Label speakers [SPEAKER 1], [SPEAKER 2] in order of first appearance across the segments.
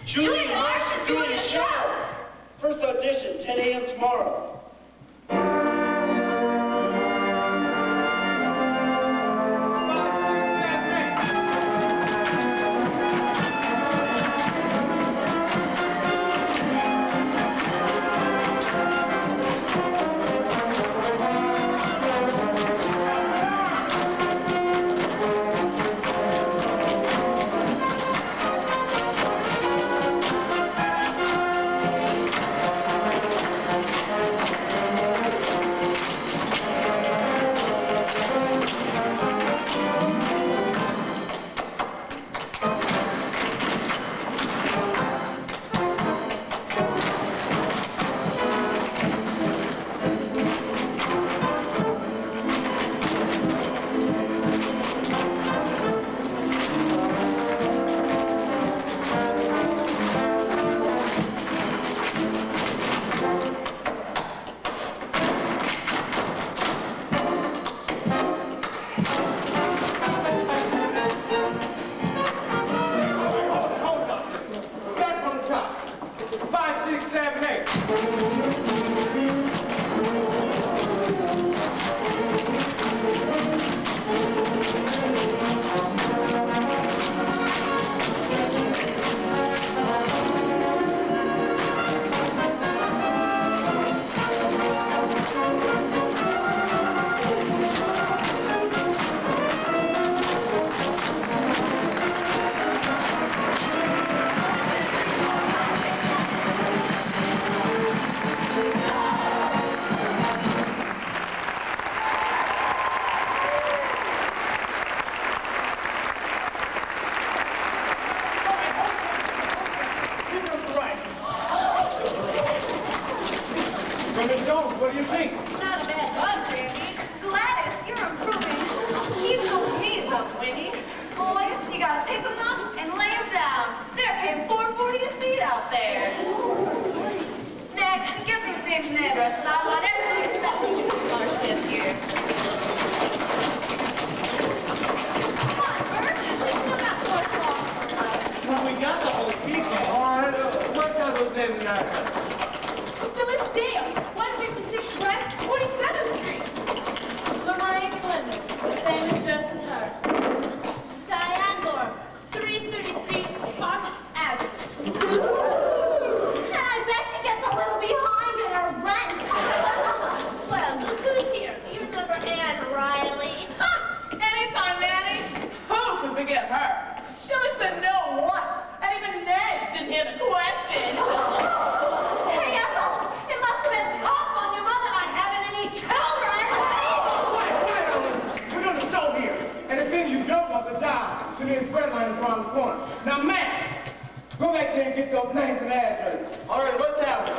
[SPEAKER 1] Julie Marsh is doing a show!
[SPEAKER 2] First audition, 10 a.m. tomorrow.
[SPEAKER 3] What do you think?
[SPEAKER 1] Not a bad bunch, Andy. Gladys, you're improving. Keep those knees up, Winnie. Boys, you gotta pick them up and lay them down. They're paying $4.40 a seat out there. Nick, give these names and addresses. I want everything except when Julie Marsh gets here. Come on, Bert. We still got 4 songs tonight.
[SPEAKER 3] Well, we got the whole weekend. All right, let's have those names and addresses.
[SPEAKER 4] Phyllis Dale, 156 West 47th Street. Mariah Clemens, same address as her. Diane Moore, 333 Park Avenue.
[SPEAKER 1] And I bet she gets a little behind in her rent. Well, look who's here. You remember Anne Riley?
[SPEAKER 5] Anytime, Manny. Who could forget her? She only said no once, and even then she didn't hear the question.
[SPEAKER 1] Hey, Ethel, it must have been tough on your mother not having any children.
[SPEAKER 3] Quiet, Ellen. We're doing a show here. And if any of you don't want the job, then there's bread line is around the corner. Now, man, go back there and get those names and addresses. All right, let's have it.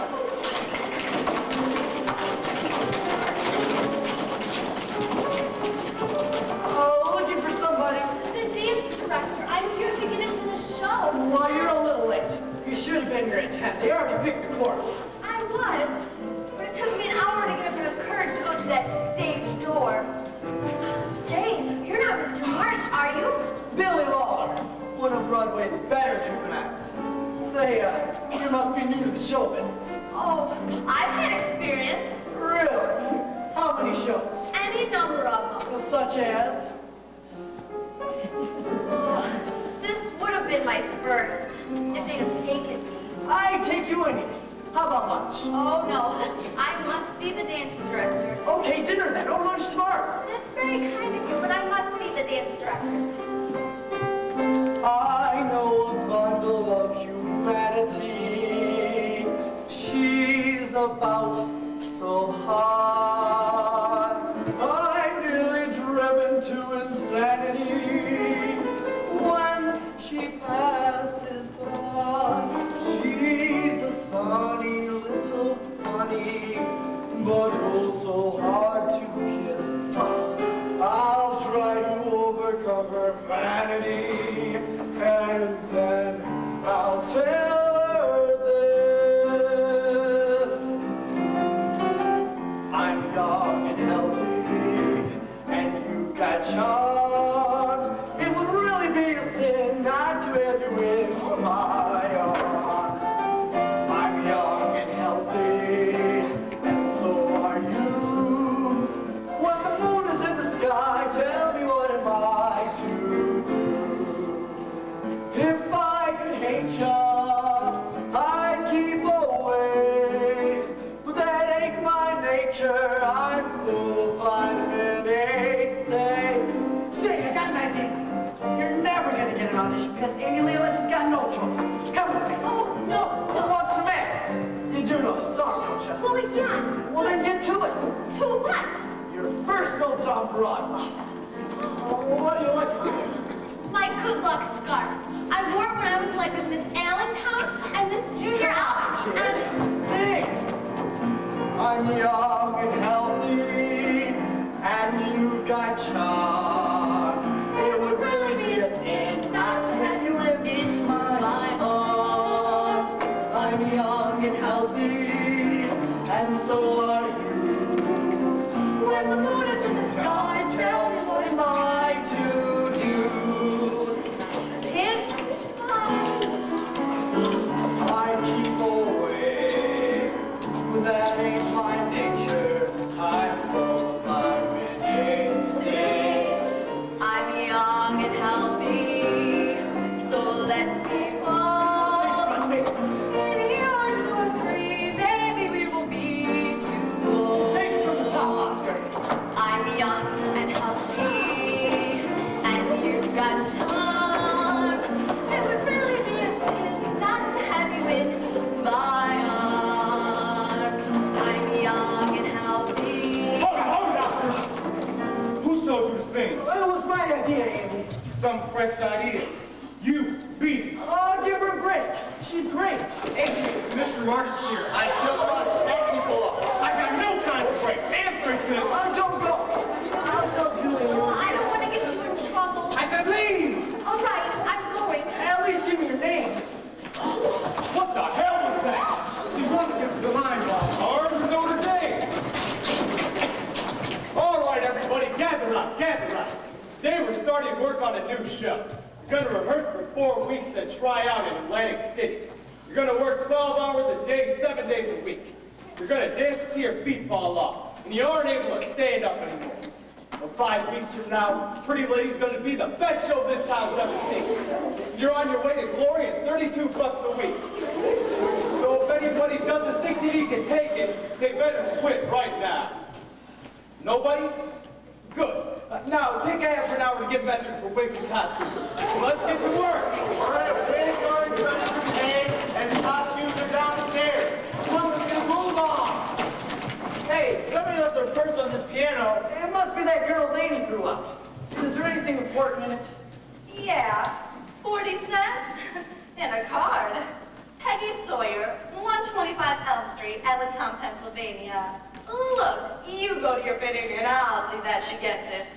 [SPEAKER 2] Looking for somebody.
[SPEAKER 4] The dance director. I'm here to get into the show.
[SPEAKER 2] Well, you're a little late. You should have been here at 10. They already picked the course.
[SPEAKER 4] I was, but it took me an hour to get up enough courage to go through that stage door. Say, you're not Mr. Marsh, are you?
[SPEAKER 2] Billy Lawler, one of Broadway's better juveniles. Say, you must be new to the show business.
[SPEAKER 4] Oh, I've had experience.
[SPEAKER 2] Really? How many shows?
[SPEAKER 4] Any number of them.
[SPEAKER 2] Such as?
[SPEAKER 4] This would have been my first, if they'd have taken me.
[SPEAKER 2] I'd take you anything. How about lunch?
[SPEAKER 4] Oh, no. I must see the dance director.
[SPEAKER 2] Okay, dinner then. Oh, lunch tomorrow.
[SPEAKER 4] That's very kind of you, but I must see the dance director.
[SPEAKER 2] I know a bundle of humanity. She's about so hard. I'm nearly driven to insanity when she passes by. She's a sunny little bunny, but oh so hard to kiss. I'll try to overcome her vanity, and then I'll tell her this. What do you like?
[SPEAKER 4] My good luck scarf. I wore it when I was elected Miss Allentown and Miss Junior Allen. And
[SPEAKER 2] Sing! I'm young and healthy, and you've got charms. It would really be a sin not to have you in my arms. I'm young and healthy, and so are you. When the moon is in the sky, tell me what am I to do?
[SPEAKER 4] it's time.
[SPEAKER 2] I keep away, but that ain't my nature. I'm full of midday.
[SPEAKER 4] I'm young and healthy, so let's be bold. Maybe you're so free, baby, we will be too old.
[SPEAKER 2] Take it from the top, Oscar.
[SPEAKER 4] I'm young and healthy, and you've got charm. It would really be a sin not to have you in my arms. I'm young and healthy.
[SPEAKER 3] Hold it, Oscar. Who told you to sing?
[SPEAKER 2] Well, it was my idea, Andy.
[SPEAKER 3] Some fresh idea. You beat it.
[SPEAKER 2] Oh, give her a break. She's great.
[SPEAKER 6] Hey, Mr. Marsh is here. I just want to snap people up.
[SPEAKER 3] I got no time for breaks. Answer it to me.
[SPEAKER 2] Don't go. I'll tell Julie.
[SPEAKER 4] Oh, I don't want to get you in trouble.
[SPEAKER 3] I said leave.
[SPEAKER 4] All right, I'm going.
[SPEAKER 2] At least give me your name.
[SPEAKER 3] What the hell was that? See, one gets the line wrong. Ours is Notre Dame. All right, everybody, gather up, gather up. Today we're starting work on a new show. We're going to rehearse for 4 weeks and try out in Atlantic City. You're going to work 12 hours a day, 7 days a week. You're going to dance till your feet fall off, and you aren't able to stand up anymore. Well, 5 weeks from now, Pretty Lady's going to be the best show this town's ever seen. You're on your way to glory at $32 a week. So if anybody doesn't think that he can take it, they better quit right now. Nobody? Good. Now, take a half an hour to get measured for wigs and costumes. Let's get to work.
[SPEAKER 6] All right, wigs are in dressing today, and costumes are downstairs. Come on, let's get a move on. Hey, somebody left their purse on this piano.
[SPEAKER 2] It must be that girl's Annie threw out. Is there anything important in it?
[SPEAKER 1] Yeah, 40 cents and a card. Peggy Sawyer, 125 Elm Street, Allentown, Pennsylvania. Look, you go to your fitting and I'll see that she gets it.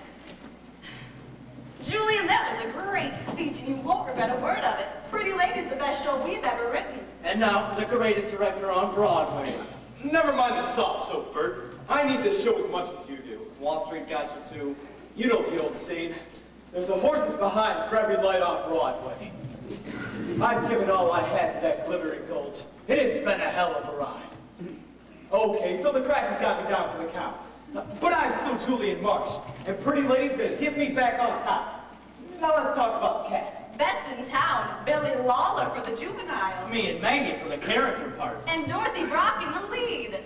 [SPEAKER 1] Julian, that was a great speech and you won't regret a word of it. Pretty Lady's the best show we've ever written.
[SPEAKER 2] And now for the greatest director on Broadway.
[SPEAKER 3] Never mind the soft soap, Bert. I need this show as much as you do.
[SPEAKER 2] Wall Street got you too.
[SPEAKER 3] You know the old saying, there's a horse's behind for every light on Broadway. I've given all I had to that glittering gulch, and it's been a hell of a ride. Okay, so the crash has got me down for the count. But I'm still Julian Marsh, and Pretty Lady's gonna get me back on top. Now let's talk about the cast.
[SPEAKER 1] Best in town, Billy Lawler for the juvenile.
[SPEAKER 2] Me and Maggie for the character parts.
[SPEAKER 1] And Dorothy Brock in the lead.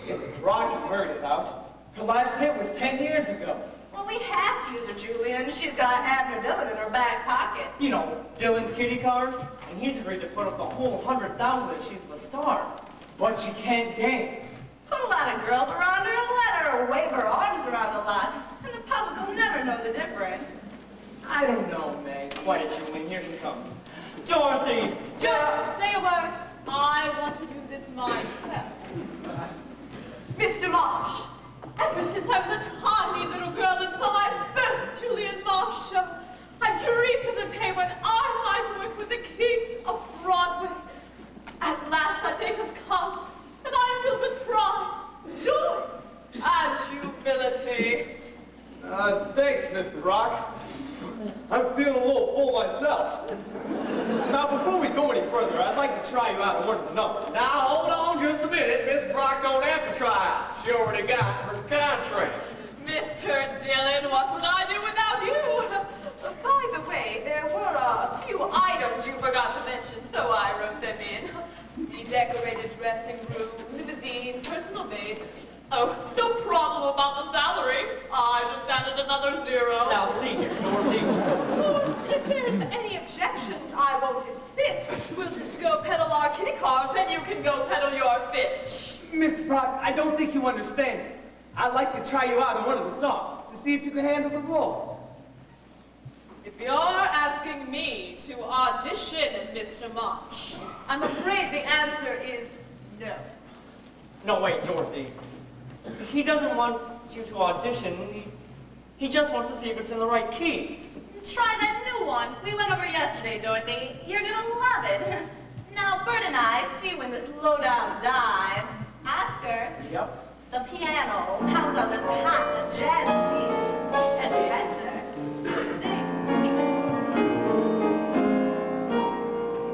[SPEAKER 3] It's Brock and Meredith out. Her last hit was 10 years ago.
[SPEAKER 1] Well, we have to use her, Julian. She's got Abner Dillon in her back pocket.
[SPEAKER 2] You know, Dylan's kitty cars, and he's agreed to put up the whole 100,000 if she's the star.
[SPEAKER 3] But she can't dance.
[SPEAKER 1] Put a lot of girls around her and let her wave her arms around a lot, and the public will never know the difference.
[SPEAKER 3] I don't know, Meg.
[SPEAKER 2] Quiet, Julian, here she comes. Dorothy!
[SPEAKER 5] Don't say a word. I want to do this myself. Mr. Marsh, ever since I was a tiny little girl and saw my first Julian Marsh show, I've dreamed of the day when I might work with the king of Broadway. At last that day has come, and I am filled with pride, joy, and humility.
[SPEAKER 3] Thanks, Miss Brock. I'm feeling a little full myself. Now, before we go any further, I'd like to try you out on one of the numbers.
[SPEAKER 6] Now, hold on just a minute. Miss Brock don't have to try out. She already got her contract.
[SPEAKER 5] Mr. Dillon, what would I do without you? By the way, there were a few items you forgot to mention, so I wrote them in. The decorated dressing room, limousine, personal maid. Oh, no problem about the salary. I just added another zero.
[SPEAKER 2] Now, see here, Dorothy.
[SPEAKER 5] Of course, if there's any objection, I won't insist. We'll just go pedal our kitty cars, and you can go pedal your fish.
[SPEAKER 3] Miss Brock, I don't think you understand. I'd like to try you out on one of the songs to see if you can handle the role.
[SPEAKER 5] If you're asking me to audition, Mr. Marsh, I'm afraid the answer is no.
[SPEAKER 7] No, wait, Dorothy. He doesn't want you to audition. He just wants to see if it's in the right key.
[SPEAKER 1] Try that new one we went over yesterday, Dorothy. You're gonna love it. Now, Bert and I see when this low-down dive. Oscar,
[SPEAKER 6] Yep.
[SPEAKER 1] the piano pounds on this hot jazz beat. As you enter, sing.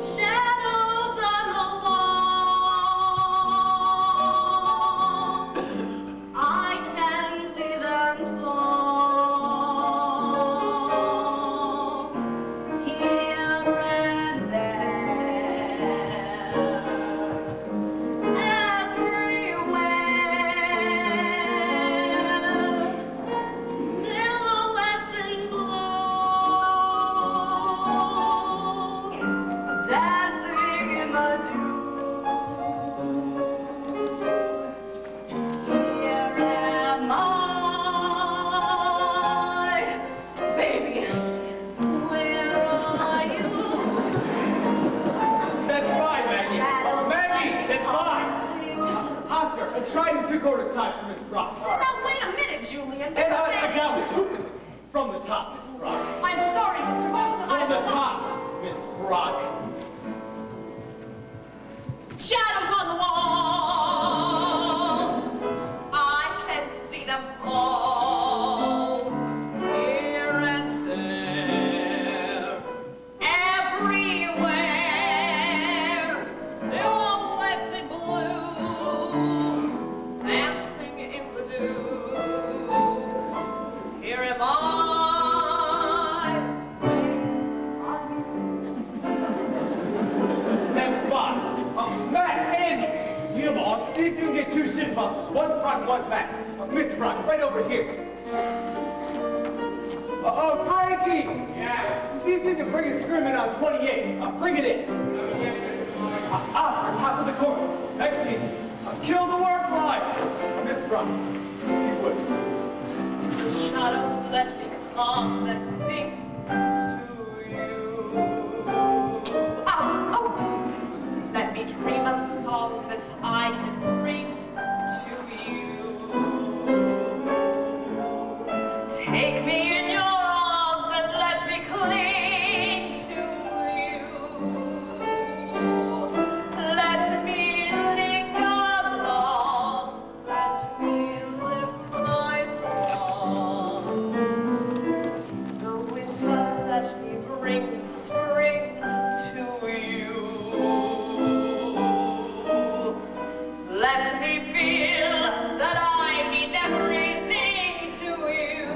[SPEAKER 1] Shadows on the wall, I can see them fall, here and there, everywhere, silhouettes in blue, dancing in the dew. Here am I, baby, where are you?
[SPEAKER 3] That's fine, Maggie.
[SPEAKER 1] Shadows
[SPEAKER 3] Maggie, that's fine.
[SPEAKER 1] dancing.
[SPEAKER 3] Oscar, try to 3/4 time for Miss Brock.
[SPEAKER 1] Now, wait a minute, Julian.
[SPEAKER 3] And I got it. From the top, Miss Brock.
[SPEAKER 5] I'm sorry, Mr. Marsh, but
[SPEAKER 3] From the top, Miss Brock.
[SPEAKER 5] Shadows on the wall, I can see them fall, here and there, everywhere, silhouettes in blue, dancing in the dew. Here am I,
[SPEAKER 3] That's fine. Matt, Andy, you boss, see if you can get 2 shit busters. One front, one back. Miss Brock, right over here. Frankie! Yeah? See if you can bring a screaming on 28. Bring it in. Oscar, top of the chorus. Nice and easy. Kill the work lines. Miss Brock, if you would, please.
[SPEAKER 5] shadows, let me come and sing to you. Oh, let me dream a song that I can bring to you. Take me in your arms and let me cling to you. Let me linger long, let me lift my song. The winter, let me bring spring to you. Let me feel that I mean everything to you.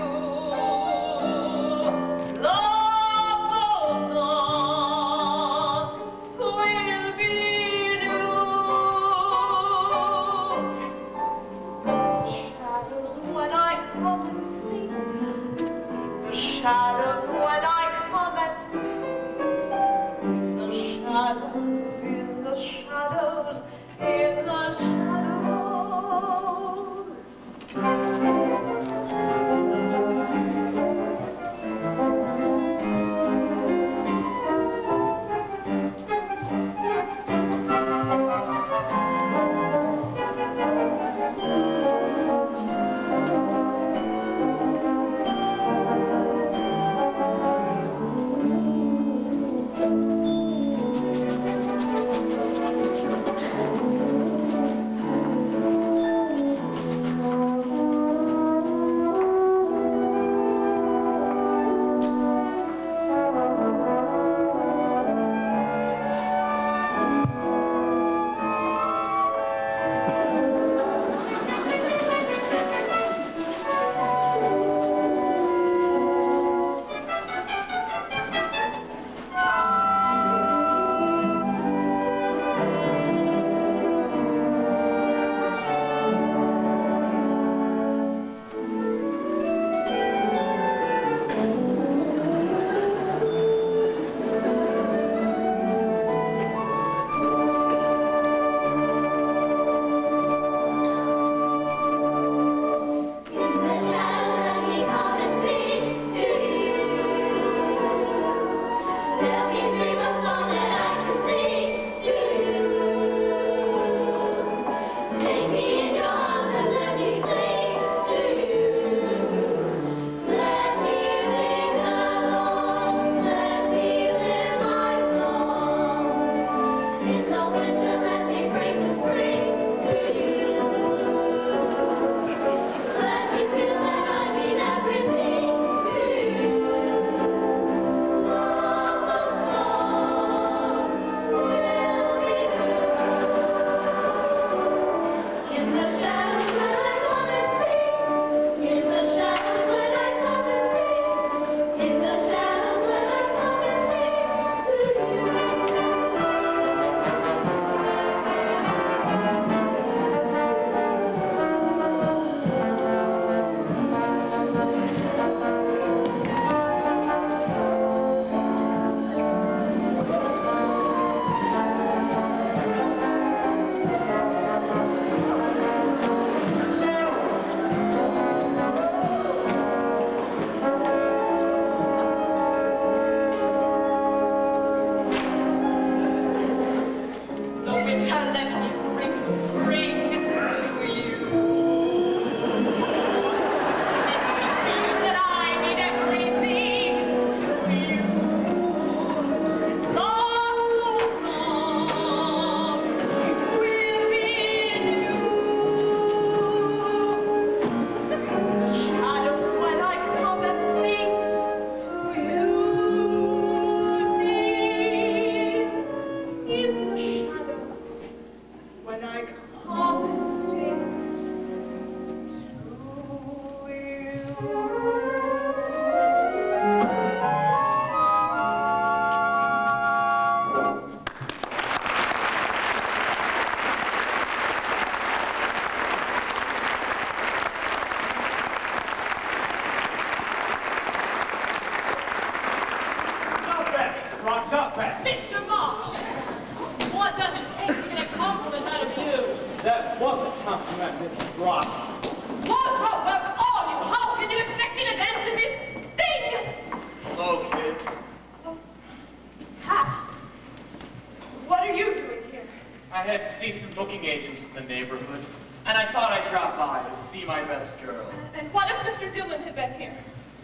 [SPEAKER 5] Love's old song will be new. Shadows when I come and see, the shadows when I come and see, the shadows in the shadows in the Mr. Marsh, what does it take to get a compliment out of you?
[SPEAKER 3] That was a compliment, Mrs. Brock.
[SPEAKER 5] What's wrong with all you? How can you expect me to dance in this thing?
[SPEAKER 7] Hello, kid.
[SPEAKER 5] Pat, what are you doing here?
[SPEAKER 7] I had to see some booking agents in the neighborhood, and I thought I'd drop by to see my best girl.
[SPEAKER 5] And what if Mr. Dillon had been here?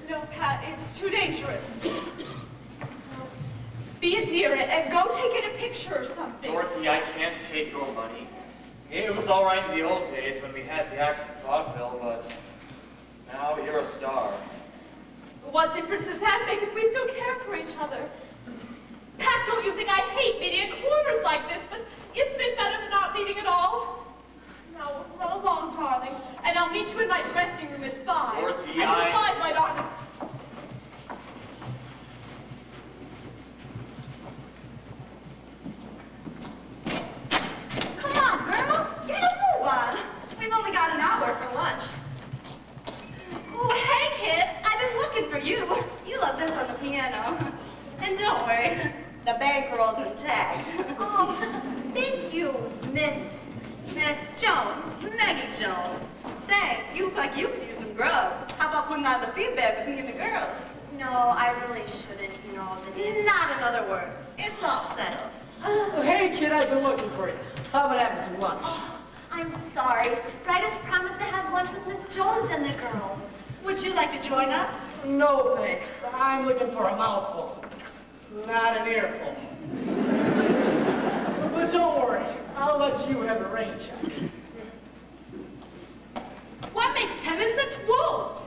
[SPEAKER 5] No, Pat, it's too dangerous. Be a dear and go take in a picture or something.
[SPEAKER 7] Dorothy, I can't take your money. It was all right in the old days when we had the act of vaudeville, but now you're a star.
[SPEAKER 5] What difference does that make if we still care for each other? Pat, don't you think I hate meeting at corners like this, but isn't it better than not meeting at all? Now, run along, darling, and I'll meet you in my dressing room at 5.
[SPEAKER 7] Dorothy,
[SPEAKER 5] at 5, my darling.
[SPEAKER 1] Come on, girls, get a move on. We've only got an hour for lunch. Ooh, hey, kid, I've been looking for you. You love this on the piano. And don't worry, the bankroll's intact.
[SPEAKER 4] Oh, thank you, Miss
[SPEAKER 1] Jones, Maggie Jones. Say, you look like you could use some grub. How about putting on the feedback with me and the girls?
[SPEAKER 4] No, I really shouldn't, you know, the
[SPEAKER 1] Not another word. It's all settled.
[SPEAKER 2] Oh, hey, kid, I've been looking for you. How about having some lunch?
[SPEAKER 4] Oh, I'm sorry, but I just promised to have lunch with Miss Jones and the girls.
[SPEAKER 1] Would you like to join us?
[SPEAKER 2] No, thanks. I'm looking for a mouthful, not an earful. But don't worry, I'll let you have a rain check.
[SPEAKER 5] What makes tennis such wolves?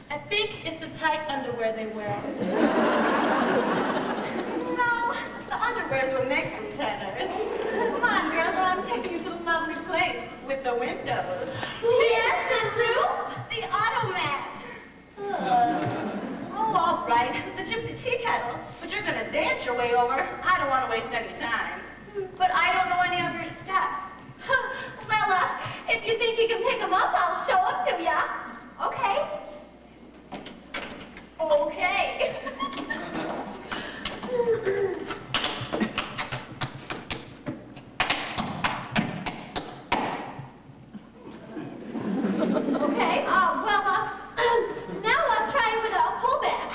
[SPEAKER 5] I think it's the tight underwear they wear.
[SPEAKER 1] No, the underwear's what makes them tenors. Come on, girls, I'm taking you to the lovely place with the windows.
[SPEAKER 4] Yes, the roof?
[SPEAKER 1] The automat. Oh, all right, the gypsy tea kettle. But you're gonna dance your way over. I don't want to waste any time.
[SPEAKER 4] But I don't know any of your steps. Well, if you think you can pick them up, I'll show them to ya. Okay.
[SPEAKER 1] Okay.
[SPEAKER 4] Okay, now I'll try it with a pullback.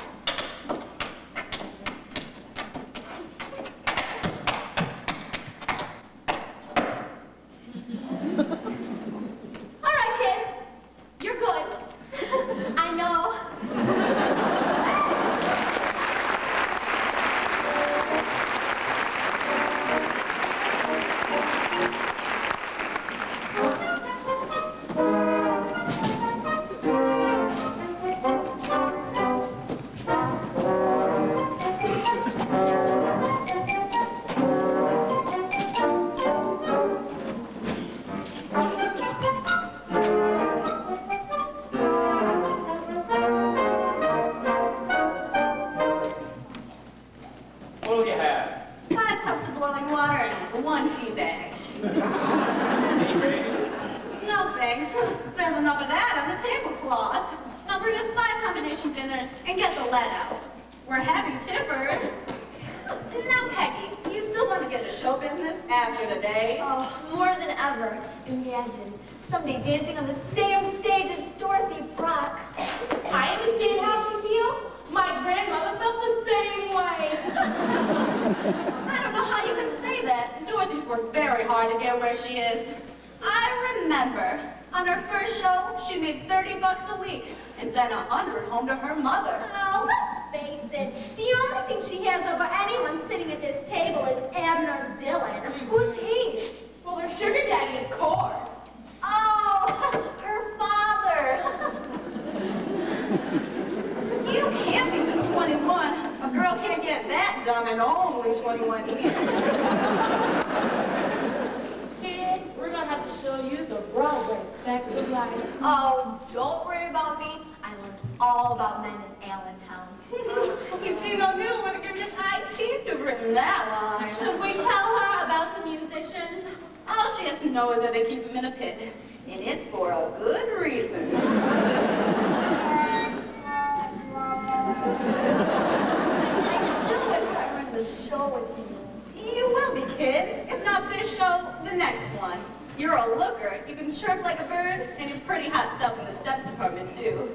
[SPEAKER 1] one tea bag. No thanks. There's enough of that on the tablecloth. Now bring us 5 combination dinners and get the lead out. We're heavy tippers. Now, Peggy, you still want to get into show business after today?
[SPEAKER 4] Oh, more than ever. Imagine someday dancing on the same stage as Dorothy Brock.
[SPEAKER 8] I understand how she feels. My grandmother felt the same way.
[SPEAKER 1] I don't know how you can say that. Dorothy's worked very hard to get where she is. I remember on her first show, she made $30 a week and sent 100 home to her mother.
[SPEAKER 4] Oh, let's face it. The only thing she has over anyone sitting at this table is Abner Dillon. Who's he?
[SPEAKER 8] Well, her sugar daddy, of course.
[SPEAKER 4] Oh, her father.
[SPEAKER 1] You can't be just 21. A girl can't get that dumb in only 21 years.
[SPEAKER 5] Kid, we're gonna have to show you the Broadway facts of life.
[SPEAKER 4] Oh, don't worry about me. I learned all about men in Allentown.
[SPEAKER 1] Eugene O'Neill would have given his eye teeth to bring that line.
[SPEAKER 4] Should we tell her about the musicians?
[SPEAKER 1] All she has to know is that they keep him in a pit. And it's for a good reason.
[SPEAKER 4] I still wish I were in the show with you.
[SPEAKER 1] You will be, kid. If not this show, the next one. You're a looker. You can chirp like a bird, and you're pretty hot stuff in the steps department, too.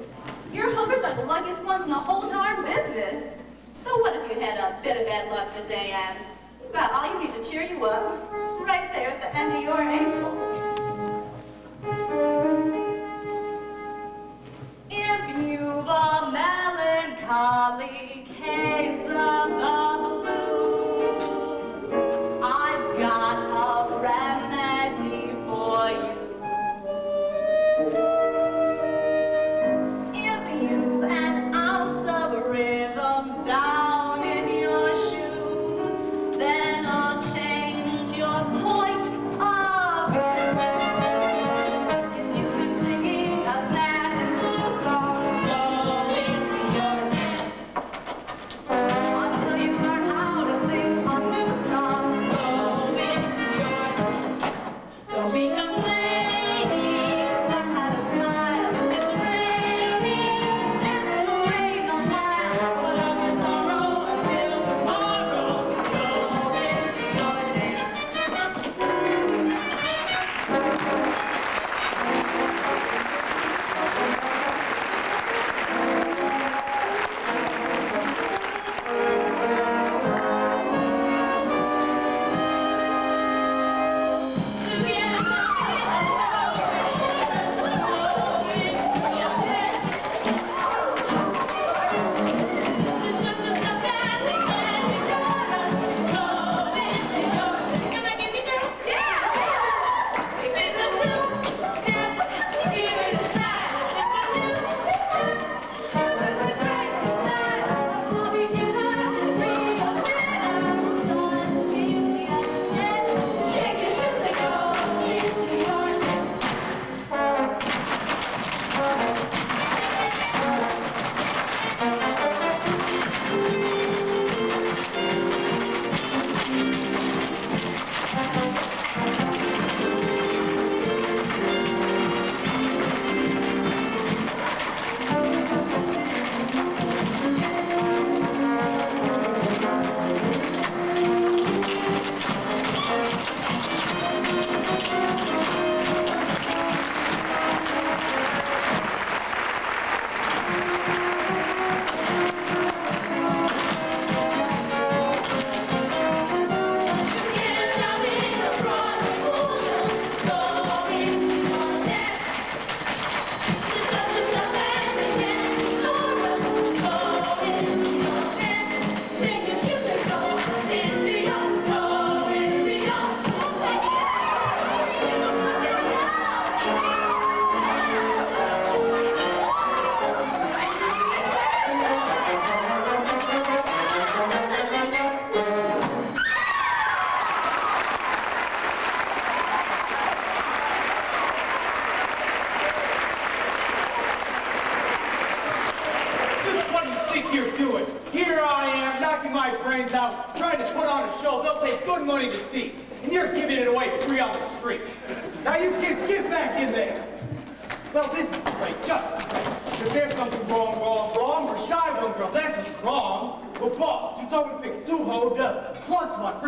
[SPEAKER 1] Your hookers are the luckiest ones in the whole darn business. So what if you had a bit of bad luck this AM? You've got all you need to cheer you up, right there at the end of your ankles. If you've a melancholy case of the blues, I've got a remedy for you. If you've an ounce of rhythm down in your shoes, then I'll change your point of view. If you've been singing a sad and blue song, go into your nest. Until you learn how to sing a new song, go into your nest. Don't be complaining, learn how to smile if it's raining. And it'll rain a while, put up your sorrow until tomorrow. Go into your dance.
[SPEAKER 3] Here I am, knocking my brains out, trying to put on a show they'll take good money to see.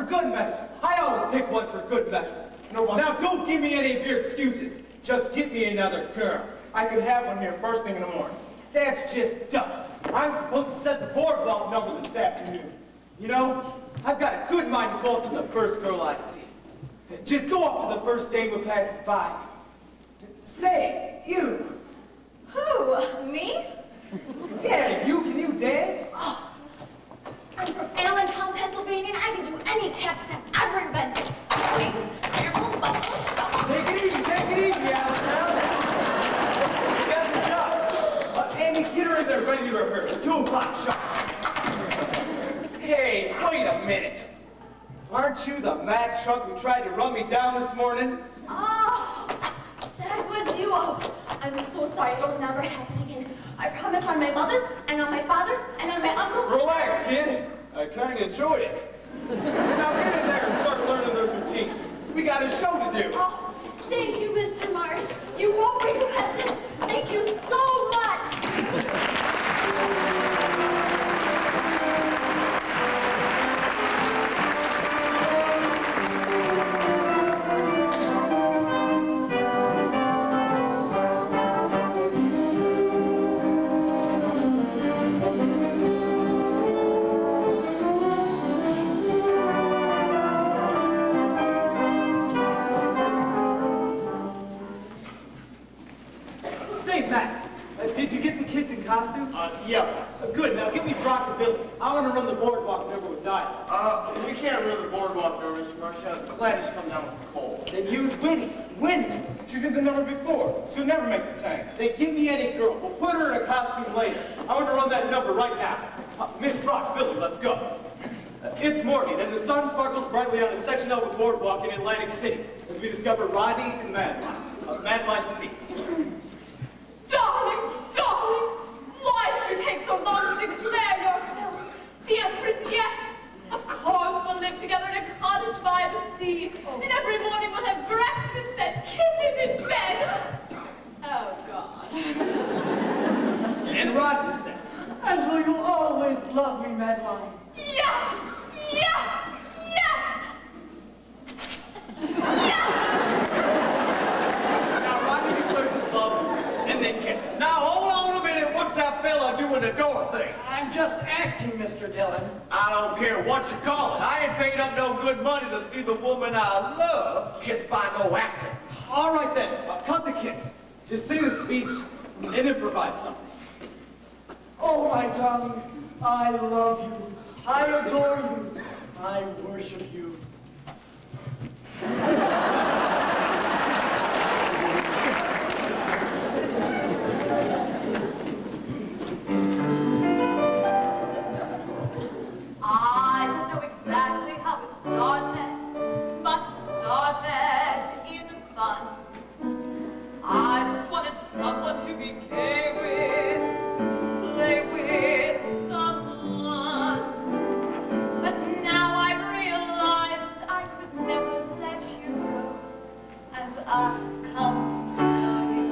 [SPEAKER 3] good measures. I always pick one for good measures. Now don't give me any of your excuses. Just get me another girl. I could have one here first thing in the morning. That's just dumb. I'm supposed to set the boardwalk number this afternoon. You know, I've got a good mind to go up to the first girl I see. Just go up to the first dame who passes by. Say, you.
[SPEAKER 4] Who? Me?
[SPEAKER 3] Yeah, you. Can you dance?
[SPEAKER 8] Oh, I'm from Allentown, Pennsylvania, and I can do any tap step ever invented. Wings, caramels, buffaloes, shuffles.
[SPEAKER 3] Take it easy, Allentown. You got the job. Andy, get her in there ready to rehearse. 2 o'clock sharp. Hey, wait a minute. Aren't you the Mack truck who tried to run me down this morning?
[SPEAKER 8] Oh, that was you. Oh, I'm so sorry. It will never happen again. I promise on my mother, and on my father, and on my uncle.
[SPEAKER 3] Relax, kid. I kind of enjoyed it. Now get in there and start learning those routines. We got a show to do.
[SPEAKER 8] Oh, thank you, Mr. Marsh. You won't regret this. Thank you so much.
[SPEAKER 3] Did you get the kids in costumes?
[SPEAKER 6] Yeah.
[SPEAKER 3] Good. Now give me Brock and Billy. I want to run the boardwalk number with Dial.
[SPEAKER 6] We can't run the boardwalk number, Mr. Marsh. Gladys come down with a cold.
[SPEAKER 3] Then use Winnie. Winnie. She's in the number before. She'll never make the tank. Then give me any girl. We'll put her in a costume later. I want to run that number right now. Miss Brock, Billy, let's go. It's morning, and the sun sparkles brightly on a section of the boardwalk in Atlantic City as we discover Rodney and Madeline. Madeline speaks.
[SPEAKER 5] Darling, darling, why did you take so long to declare yourself? The answer is yes. Of course, we'll live together in a cottage by the sea, and every morning we'll have breakfast and kisses in bed. Oh, God.
[SPEAKER 3] And Rodney says,
[SPEAKER 2] And will you always love me, Madeline?
[SPEAKER 5] Yes! Yes! Yes! Yes!
[SPEAKER 3] now Rodney declares his love, and they kiss.
[SPEAKER 6] Now, hold on a minute. What's that fella doing the door thing?
[SPEAKER 2] I'm just acting, Mr. Dillon.
[SPEAKER 6] I don't care what you call it. I ain't paid up no good money to see the woman I love kissed by no actor.
[SPEAKER 3] All right then, cut the kiss. Just say the speech and improvise something.
[SPEAKER 2] Oh, my darling, I love you. I adore you. I worship you.
[SPEAKER 1] I don't know exactly how it started, but it started in fun.
[SPEAKER 5] I just wanted someone to be gay with, to play with someone.
[SPEAKER 1] But now I realize that I could never let you go, and I've come to tell you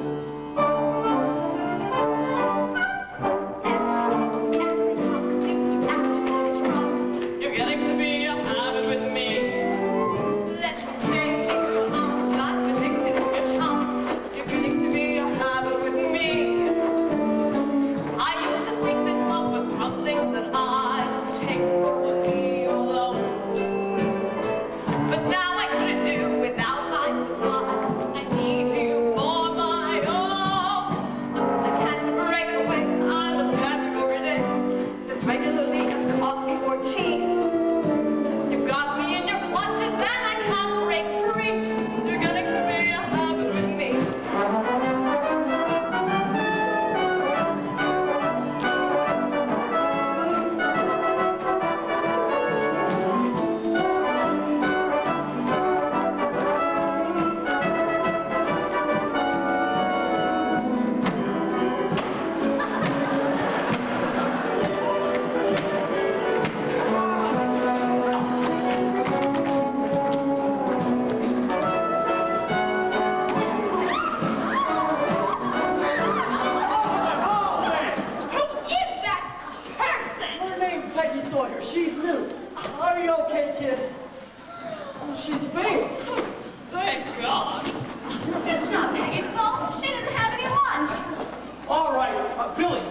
[SPEAKER 1] so. Every talk seems to actually try.
[SPEAKER 5] You're getting to be a habit with me.
[SPEAKER 1] Let me stay in your arms, I'm addicted to your charms.
[SPEAKER 5] You're getting to be a habit with me.
[SPEAKER 1] I used to think that love was something that I would take or leave alone. But now I couldn't do without my supply. I need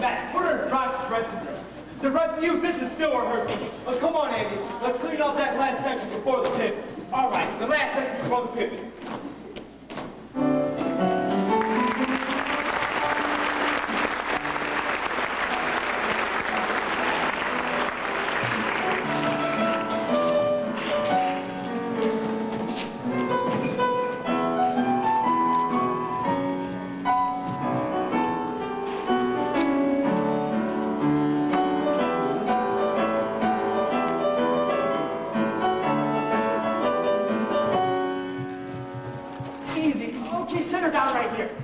[SPEAKER 3] Matt, put her in Brock's dressing room. The rest of you, this is still rehearsal. Come on, Andy. Let's clean up that last section before the pivot. All right, the last section before the pivot.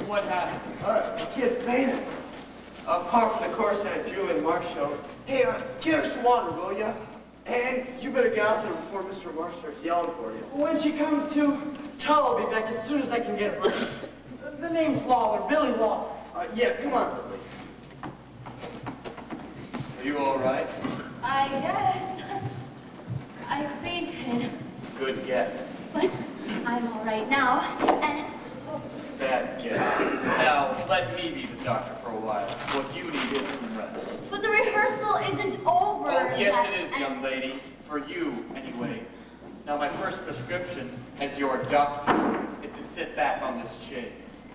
[SPEAKER 6] What happened? The kid fainted. Apart from the chorus and Julie and Mark show. Hey, get her some water, will ya? And you better get out there before Mr. Marsh starts yelling for you.
[SPEAKER 7] When she comes to, tell her I'll be back as soon as I can get her. The name's Lawler, Billy Lawler.
[SPEAKER 6] Yeah, come on, Billy.
[SPEAKER 9] Are you all right?
[SPEAKER 8] I guess. I fainted.
[SPEAKER 9] Good guess.
[SPEAKER 8] But I'm all right now, and...
[SPEAKER 9] Bad guess. Now, let me be the doctor for a while. What you need is some rest.
[SPEAKER 8] But the rehearsal isn't over.
[SPEAKER 9] Oh, yes
[SPEAKER 8] yet.
[SPEAKER 9] it is, young lady. For you, anyway. Now, my first prescription as your doctor is to sit back on this chaise.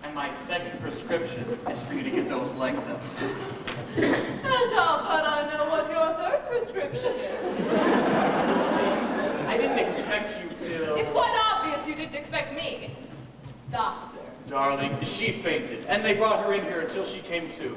[SPEAKER 9] And my second prescription is for you to get those legs up.
[SPEAKER 5] And I'll bet I know what your third prescription is.
[SPEAKER 9] I didn't expect you to...
[SPEAKER 5] It's quite obvious you didn't expect me. Doctor.
[SPEAKER 9] Darling, she fainted, and they brought her in here until she came to.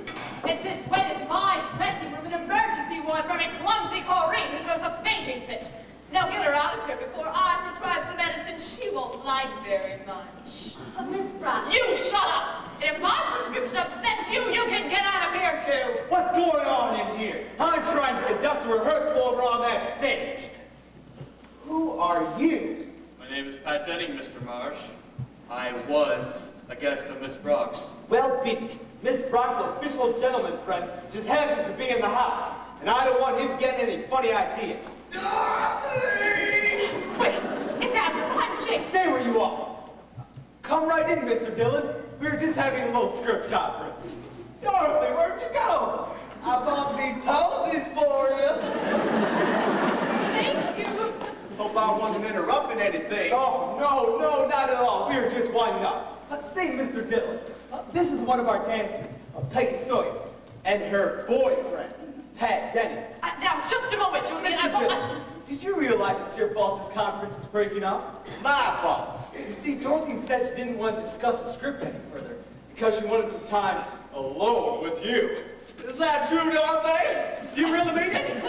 [SPEAKER 5] And since when is my dressing room an emergency ward from a clumsy Corinne who throws a fainting fit? Now get her out of here before I prescribe some medicine she won't like very much.
[SPEAKER 8] Miss Brock.
[SPEAKER 5] You shut up! And if my prescription upsets you, you can get out of here too!
[SPEAKER 3] What's going on in here? I'm trying to conduct a rehearsal over on that stage. Who are you?
[SPEAKER 9] My name is Pat Denning, Mr. Marsh. I was a guest of Miss Brock's.
[SPEAKER 3] Well beat. Miss Brock's official gentleman friend just happens to be in the house, and I don't want him getting any funny ideas.
[SPEAKER 5] Quick! It's after behind the chase!
[SPEAKER 3] Stay where you are. Come right in, Mr. Dillon. We were just having a little script conference.
[SPEAKER 6] Dorothy, where'd you go? I bought these posies for you.
[SPEAKER 5] Thank you!
[SPEAKER 6] Hope I wasn't interrupting anything.
[SPEAKER 3] Oh, no, not at all. We were just winding up. Say, Mr. Dillon, this is one of our dancers, Peggy Sawyer, and her boyfriend, Pat Denny.
[SPEAKER 5] Now, just a moment, Julian.
[SPEAKER 3] Mr. Dillon, did you realize it's your fault this conference is breaking up? My fault. You see, Dorothy said she didn't want to discuss the script any further because she wanted some time alone with you. Is that true, Dorothy? You really mean it?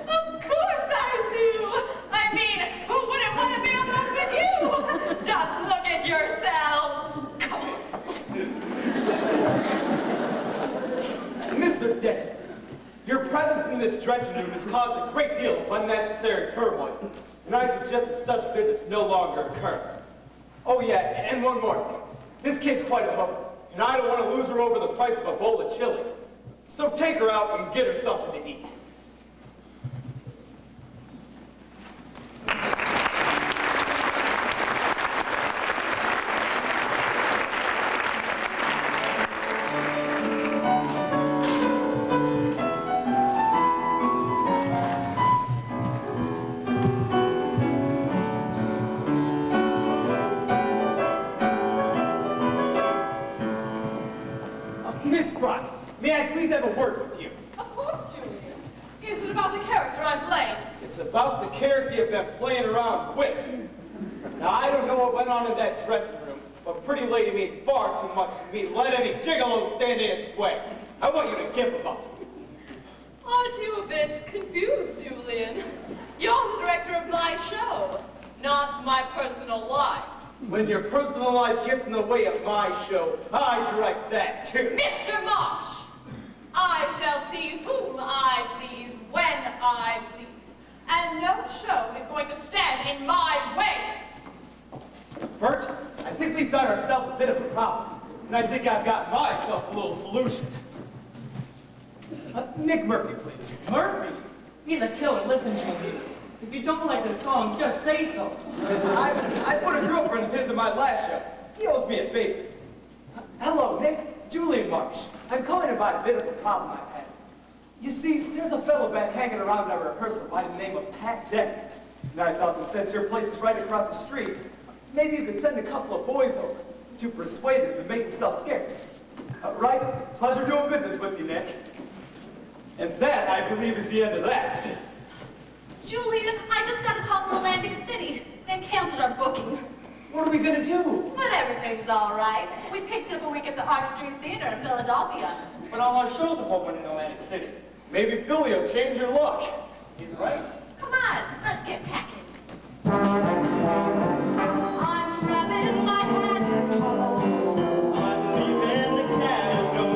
[SPEAKER 5] Of course I do! I mean, who wouldn't want to be alone with you? Just look at yourself!
[SPEAKER 3] Mr. Denny, your presence in this dressing room has caused a great deal of unnecessary turmoil, and I suggest that such visits no longer occur. Oh yeah, and one more thing. This kid's quite a hooker, and I don't want to lose her over the price of a bowl of chili. So take her out and get her something to eat. Miss Brock, may I please have a word with you?
[SPEAKER 5] Of course, Julian. Is it about the character I'm playing?
[SPEAKER 3] It's about the character you've been playing around with. Now, I don't know what went on in that dressing room, but pretty lady means far too much to me to let any gigolo stand in its way. I want you to give about it.
[SPEAKER 5] Aren't you a bit confused, Julian? You're the director of my show, not my personal life.
[SPEAKER 3] When your personal life gets in the way of my show, I direct that too.
[SPEAKER 5] Mr. Marsh, I shall see whom I please, when I please, and no show is going to stand in my way.
[SPEAKER 3] Bert, I think we've got ourselves a bit of a problem, and I think I've got myself a little solution. Nick Murphy, please.
[SPEAKER 7] Murphy? He's a killer. Listen, Julie. If you don't like the song, just say so.
[SPEAKER 3] I put a girlfriend of his in my last show. He owes me a favor. Hello, Nick. Julian Marsh. I'm calling about a bit of a problem I've had. You see, there's a fellow been hanging around our rehearsal by the name of Pat Denny. And I thought that since your place is right across the street, maybe you could send a couple of boys over to persuade him to make himself scarce. Right? Pleasure doing business with you, Nick. And that, I believe, is the end of that.
[SPEAKER 8] Julian, I just got a call from Atlantic City. They've canceled our booking.
[SPEAKER 3] What are we gonna do?
[SPEAKER 1] But everything's all right. We picked up a week at the Arc Street Theater in Philadelphia.
[SPEAKER 7] But all our shows have opened in Atlantic City.
[SPEAKER 3] Maybe Philly will change your luck. He's right.
[SPEAKER 8] Come on, let's get packing.
[SPEAKER 1] I'm grabbing my hat and clothes.
[SPEAKER 7] I'm leaving the cabin.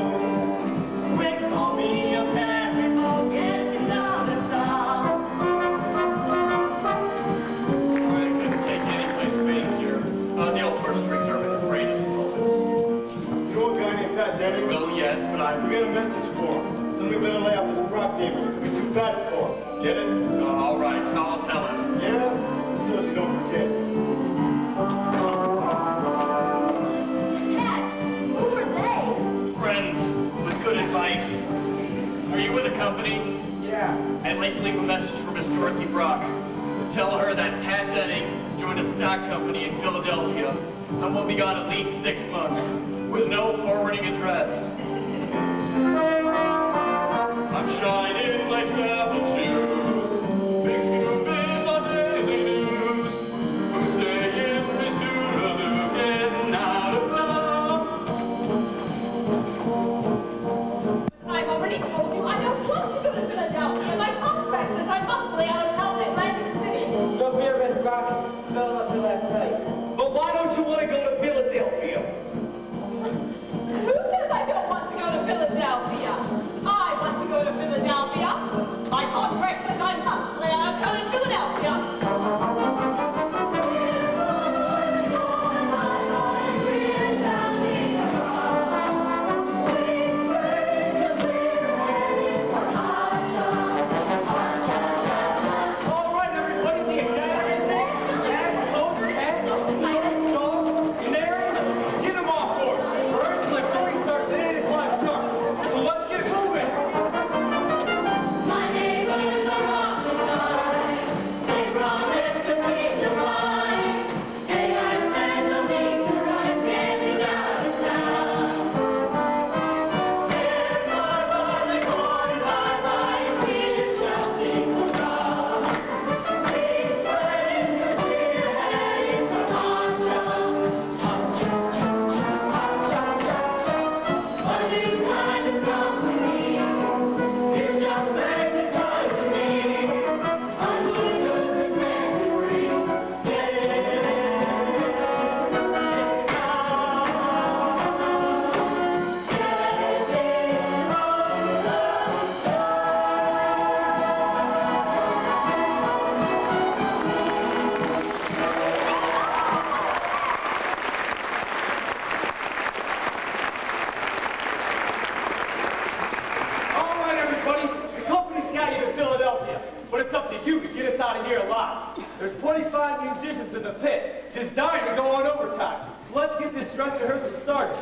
[SPEAKER 1] Quick, call me a ferry boat getting down to town.
[SPEAKER 9] I couldn't take any place fancier. The old purse strings are a bit afraid at the moment.
[SPEAKER 6] You know a guy named Pat Denny?
[SPEAKER 9] Well, yes, but
[SPEAKER 6] We got a message for him. Tell me we better lay out this crop game. It's gonna be too bad for him. Get it?
[SPEAKER 9] all right, I'll tell him.
[SPEAKER 6] Yeah? So as you don't forget.
[SPEAKER 8] Pat, who are they?
[SPEAKER 9] Friends with good advice. Are you with the company?
[SPEAKER 3] Yeah.
[SPEAKER 9] I'd like to leave a message for Miss Dorothy Brock. Tell her that Pat Denning has joined a stock company in Philadelphia and will be gone at least 6 months with no forwarding address. I'm shining my travel shoes, big scoop in my daily news. Who's saying his toodaloo's getting out of town?
[SPEAKER 5] I've already told you I don't want to go to Philadelphia. My contract says I must lay out of town to Atlantic City.
[SPEAKER 10] Don't be a Miss Brock. Fell up here last night.
[SPEAKER 3] But why don't you want to go to Philadelphia?
[SPEAKER 5] Who says I don't want to go to Philadelphia? I want to go to Philadelphia. My contract says I must lay out of town in Philadelphia.
[SPEAKER 3] All right, everybody, do you got everything? Cats, goats, cats, seals, dogs, canaries? Get them off board. Rehearsal at Philly starts at 8 o'clock sharp. So let's get moving.
[SPEAKER 1] My neighbors are awful nice. They promise to keep the rice. They are spend a week to rice getting out of town. There's my barley corn, bye-bye, and we shall sing the drum. He's spreading 'cause we're heading for Hot-Chum. Hot-Chum, Hot-Chum, Hot-Chum. A new kind of company. It's just magnetizing me. I'm Lucas and Maxie. Get it
[SPEAKER 3] All right, everybody, the company's got you to Philadelphia, but it's up to you to get us out of here alive. There's 25 musicians in the pit, just dying to go on overtime. So let's get this dress rehearsal started.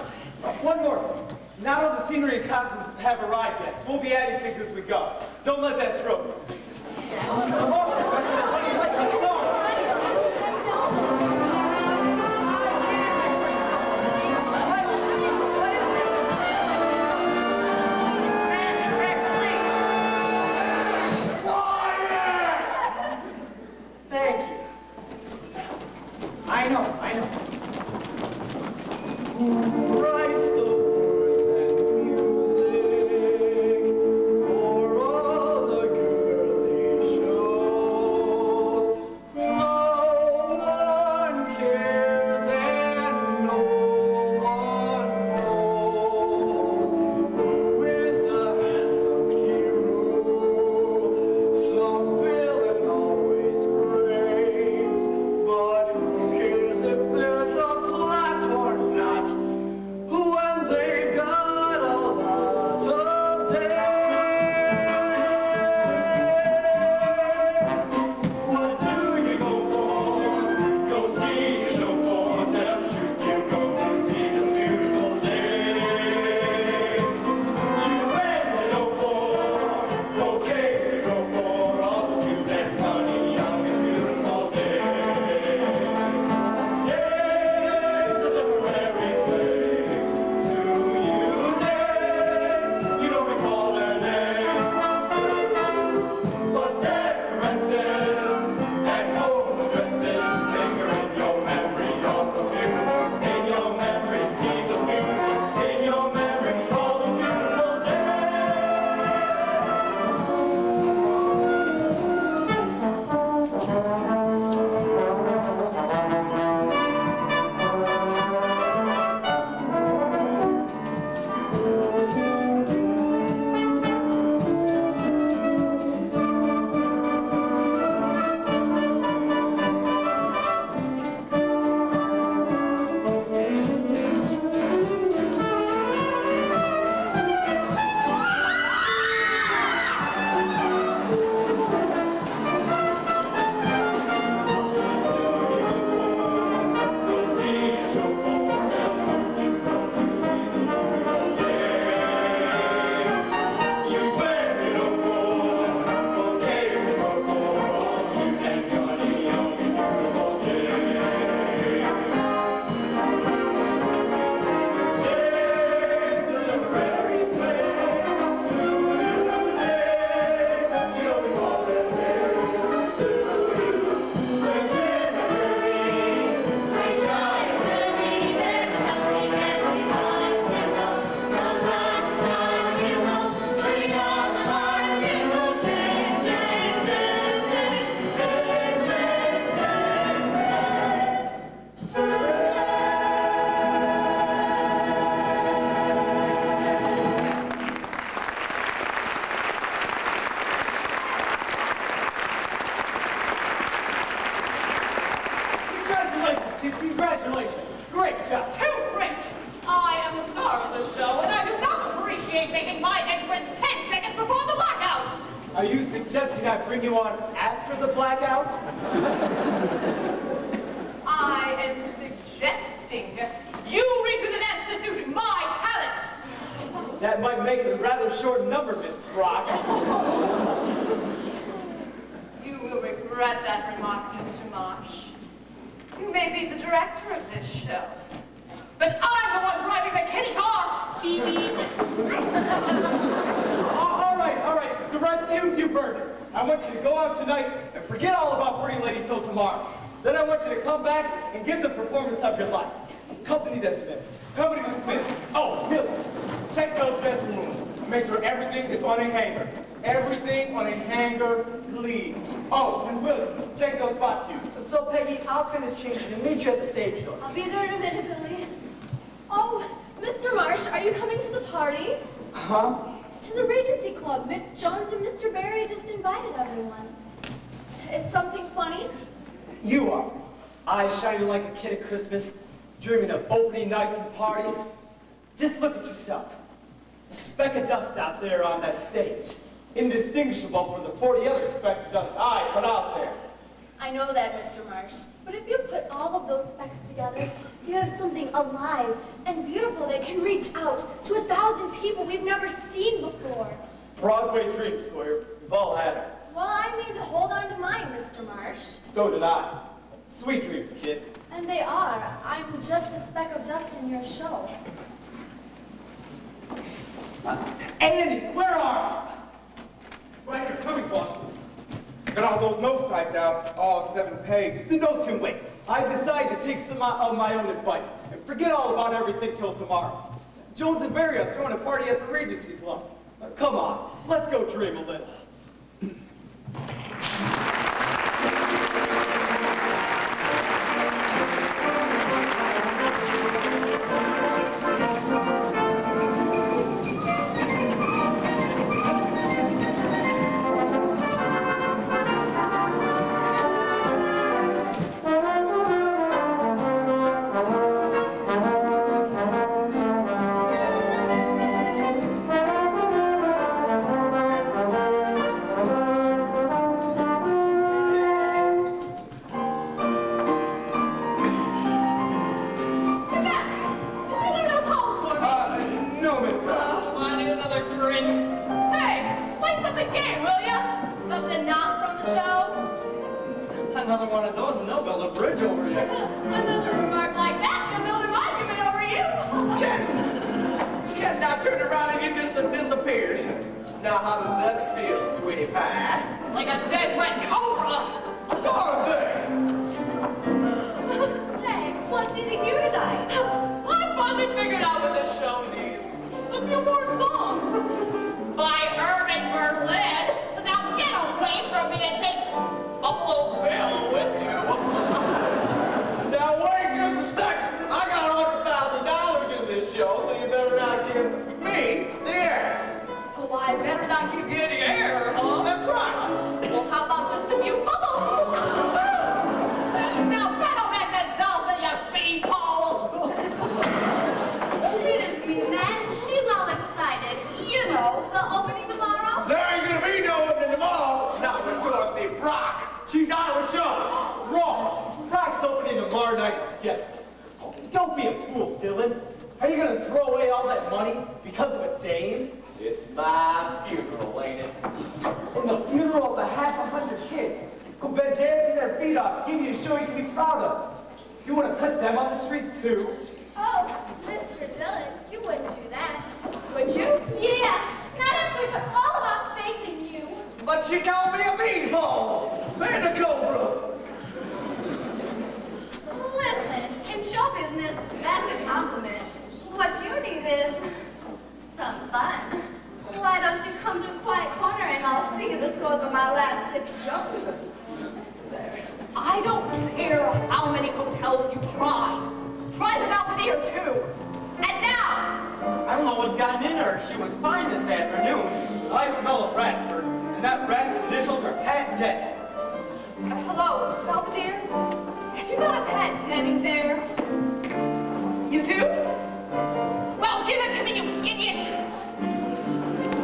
[SPEAKER 3] One more thing. Not all the scenery and costumes have arrived yet, so we'll be adding things as we go. Don't let that throw you. Come on, let's go.
[SPEAKER 6] Thank you. I know.
[SPEAKER 3] Who writes the words and music for all the girly shows? No one cares and no one knows who is the handsome hero. Some villain always frames, but who cares if there's a plot or not? Congratulations. Great job.
[SPEAKER 5] Too great! I am the star of the show, and I do not appreciate making my entrance 10 seconds before the blackout!
[SPEAKER 3] Are you suggesting I bring you on after the blackout?
[SPEAKER 5] I am suggesting you reach in the dance to suit my talents!
[SPEAKER 3] That might make it a rather short number, Miss Brock.
[SPEAKER 5] You will regret that remark, Mr. Marsh. You may be the director of this show, but I'm the one driving the kitty car, Phoebe.
[SPEAKER 3] All right. The rest of you burn it. I want you to go out tonight and forget all about Pretty Lady till tomorrow. Then I want you to come back and give the performance of your life. Company dismissed. Company dismissed. Oh, Billy, check those dressing rooms. Make sure everything is on a hanger. Everything on a hanger, please. Oh, and Willie, check those spot cues.
[SPEAKER 10] So, Peggy, I'll finish changing and meet you at the stage door.
[SPEAKER 8] I'll be there in a minute, Billy. Oh, Mr. Marsh, are you coming to the party?
[SPEAKER 3] Huh?
[SPEAKER 8] To the Regency Club. Miss Jones and Mr. Barry just invited everyone. Is something funny?
[SPEAKER 3] You are. Eyes shining like a kid at Christmas, dreaming of opening nights and parties. Just look at yourself. A speck of dust out there on that stage. Indistinguishable from the 40 other specks of dust I put out there.
[SPEAKER 8] I know that, Mr. Marsh. But if you put all of those specks together, you have something alive and beautiful that can reach out to 1,000 people we've never seen before.
[SPEAKER 3] Broadway dreams, Sawyer. We've all had them.
[SPEAKER 8] Well, I mean to hold on to mine, Mr. Marsh.
[SPEAKER 3] So did I. Sweet dreams, kid.
[SPEAKER 8] And they are. I'm just a speck of dust in your show.
[SPEAKER 3] Andy, where are you? Right here, coming, boss.
[SPEAKER 6] Got all those notes typed out, all 7 pages.
[SPEAKER 3] The notes can wait. I decided to take some of my own advice and forget all about everything till tomorrow. Jones and Barry are throwing a party at the Regency Club. Come on, let's go dream a little.
[SPEAKER 7] Another one of those and they'll build a bridge over you.
[SPEAKER 5] Another remark like that, they'll build an argument over you.
[SPEAKER 6] Ken now turned around and you just disappeared. Now how does this feel, sweetie pie?
[SPEAKER 5] Like a dead wet cobra.
[SPEAKER 6] Dorothy!
[SPEAKER 1] Say, what's eating you tonight?
[SPEAKER 5] I finally figured out what this show needs. A few more songs. By Irving Berlin. Now get away from me and take Buffalo Bill with you.
[SPEAKER 6] Now wait just a second. I got $100,000 in this show, so you better not give me the air.
[SPEAKER 5] So I better not give you any air, huh?
[SPEAKER 6] That's right.
[SPEAKER 5] Well, how about just a few bubbles? Now, pedal back that salsa, you beanpole!
[SPEAKER 1] She didn't mean that. She's all excited. You know, the opening tomorrow.
[SPEAKER 6] There ain't gonna be no opening tomorrow. Not with Dorothy Brock. She's out of the show.
[SPEAKER 3] Wrong. Brock's opening tomorrow night schedule. Don't be a fool, Dylan. Are you going to throw away all that money because of a dame?
[SPEAKER 9] It's my funeral, ain't it?
[SPEAKER 3] And the funeral of 100 kids who've been dancing their feet off to give you a show you can be proud of. You want to put them on the streets too?
[SPEAKER 8] Oh, Mr. Dillon, you wouldn't do that, would you? Yeah, not after it's all about taking you.
[SPEAKER 6] But she called me a beanpole. Man, the cobra.
[SPEAKER 1] Listen, in show business, that's a compliment. What you need is some fun. Why don't you come to a quiet corner and I'll sing you the scores of my last 6 shows?
[SPEAKER 5] I don't care how many hotels you've tried. Try the balcony or 2. And now!
[SPEAKER 7] I don't know what's gotten in her. She was fine this afternoon.
[SPEAKER 3] I smell a rat, Bert, and that rat's initials are Pat J.
[SPEAKER 5] Hello, Belvedere? Have you got a pet Denny there? You do? Well, give it to me, you idiot!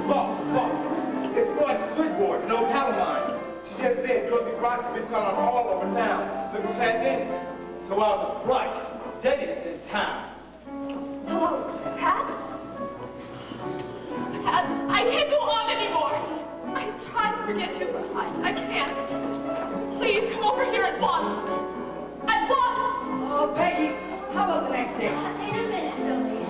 [SPEAKER 3] Boss, it's Floyd the switchboard, an old pal of mine. She just said Dorothy Brock's been calling all over town looking for Pat Dennis. So I was right. Dennis in town.
[SPEAKER 5] Hello, Pat? Pat, I can't go on anymore. I've tried to forget you, but I can't. So please come over here at once. At once!
[SPEAKER 10] Oh, Peggy, how about the next day?
[SPEAKER 8] In a minute, Billy.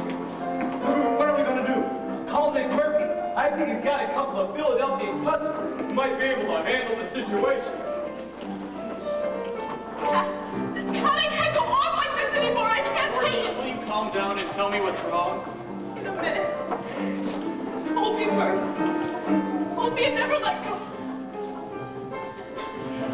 [SPEAKER 3] So what are we going to do? Call Nick Murphy. I think he's got a couple of Philadelphia cousins who might be able to handle the situation.
[SPEAKER 5] Pat, I can't go on like this anymore. I can't take it.
[SPEAKER 9] Will you calm down and tell me what's wrong?
[SPEAKER 5] In a minute. Just hold me first. Hold me and never let go.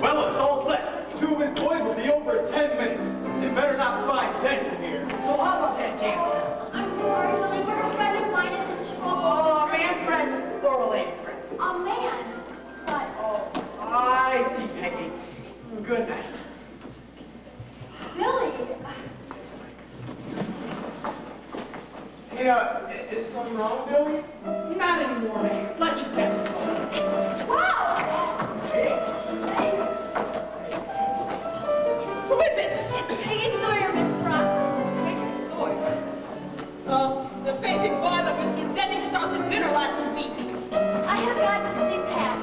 [SPEAKER 3] Well, it's all set. Two of his boys will be over in 10 minutes. They better not find Denton here.
[SPEAKER 10] So how about that dance?
[SPEAKER 8] I'm sorry, Billy, but a friend of mine is in trouble.
[SPEAKER 10] Oh, a man friend or a lady friend?
[SPEAKER 8] A man. But
[SPEAKER 10] Oh, I see, Peggy. Good night.
[SPEAKER 8] Billy,
[SPEAKER 6] Hey, is something wrong, Billy?
[SPEAKER 10] Not anymore, man. Let's just test it.
[SPEAKER 8] wow!
[SPEAKER 10] Hey.
[SPEAKER 5] Who is it?
[SPEAKER 8] It's Peggy Sawyer, Miss Brock.
[SPEAKER 5] Peggy Sawyer. The fainting boy that Mr. Denny took out to dinner last week.
[SPEAKER 8] I have got to see Pat.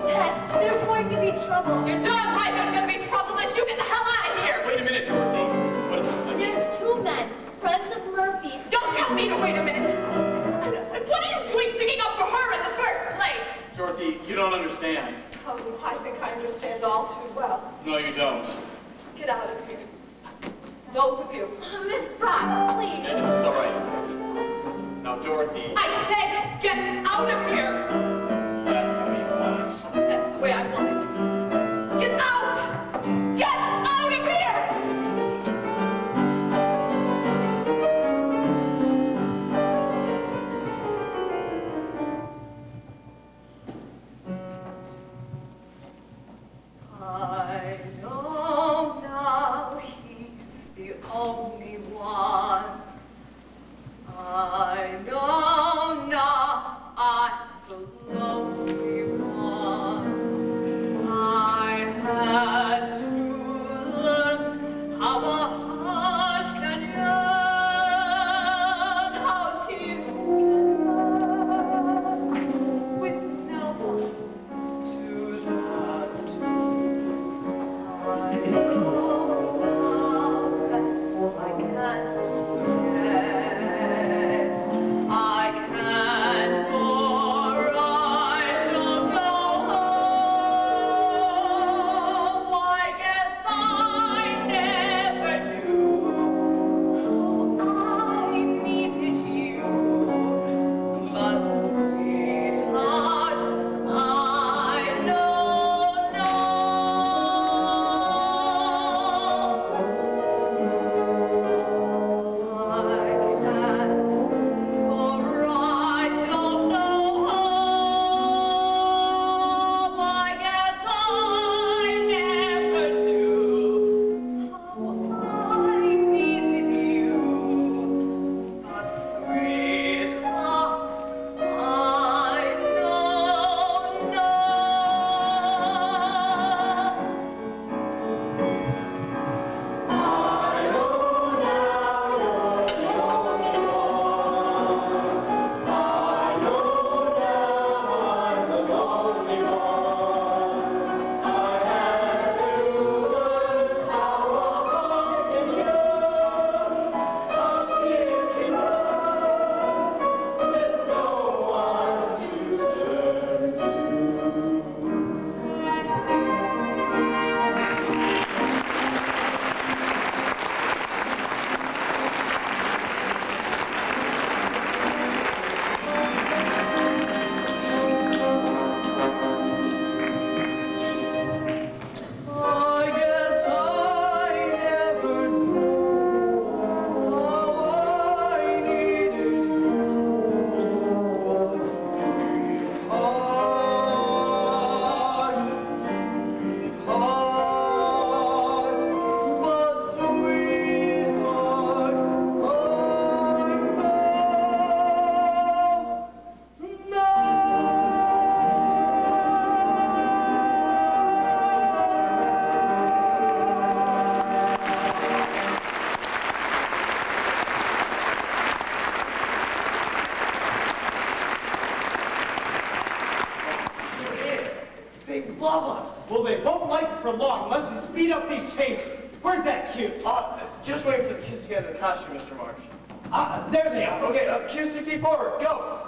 [SPEAKER 8] Pat, there's going to be trouble.
[SPEAKER 5] You're darn right there's gonna be trouble unless you get the hell out of here!
[SPEAKER 9] Wait a minute, Dorothy. What is it?
[SPEAKER 8] There's two men, friends of Murphy.
[SPEAKER 5] Don't tell me to wait a minute! And what are you doing sticking up for her in the first place?
[SPEAKER 9] Dorothy, you don't understand.
[SPEAKER 5] Oh, I think I understand all too well.
[SPEAKER 9] No, you don't.
[SPEAKER 5] Get out of here. Both of you.
[SPEAKER 8] Miss Brock, please.
[SPEAKER 9] It's all right. Now, Dorothy,
[SPEAKER 5] I said get out of here!
[SPEAKER 9] that's the way you want it.
[SPEAKER 5] That's the way I want it. Get out! Get out of here! I know now he's the only one. I know now I believe.
[SPEAKER 3] speed up these changes. Where's that cue?
[SPEAKER 6] Just waiting for the kids to get in the costume, Mr. Marsh.
[SPEAKER 3] There they are.
[SPEAKER 6] Okay, cue 64, go!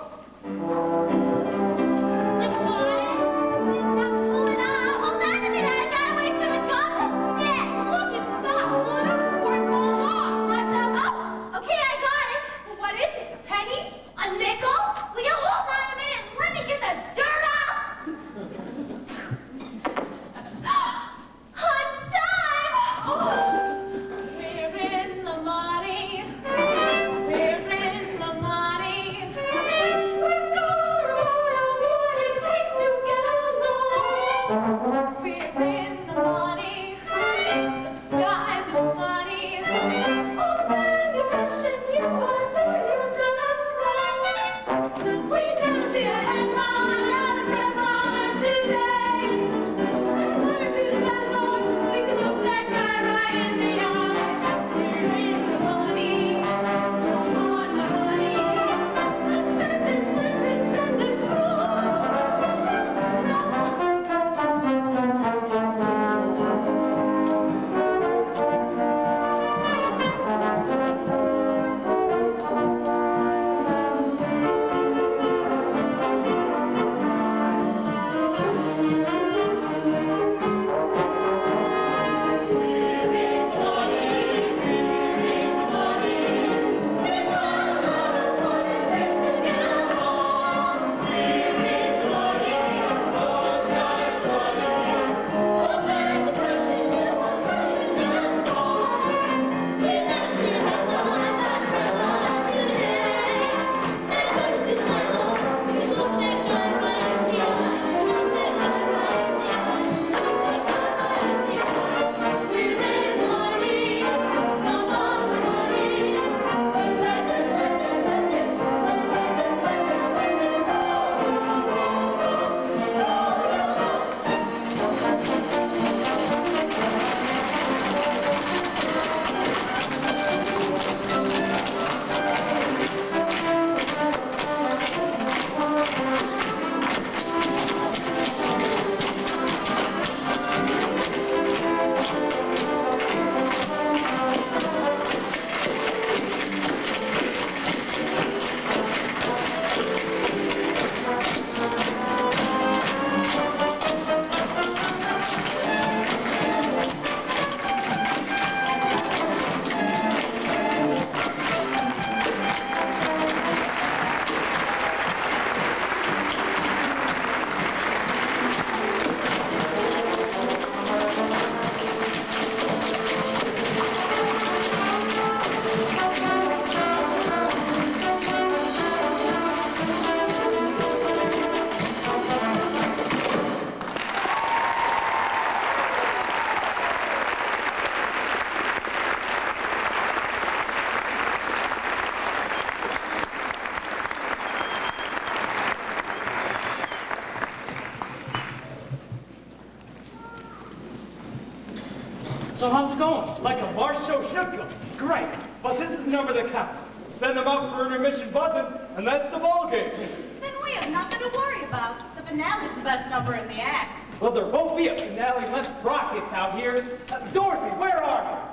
[SPEAKER 3] So how's it going? Like a bar show should go. Great, but this is the number that counts. Send them up for intermission buzzing, and that's the ball game.
[SPEAKER 1] Then we have nothing to worry about. The finale's the best number in the act.
[SPEAKER 3] Well, there won't be a finale unless Brock gets out here. Dorothy, where are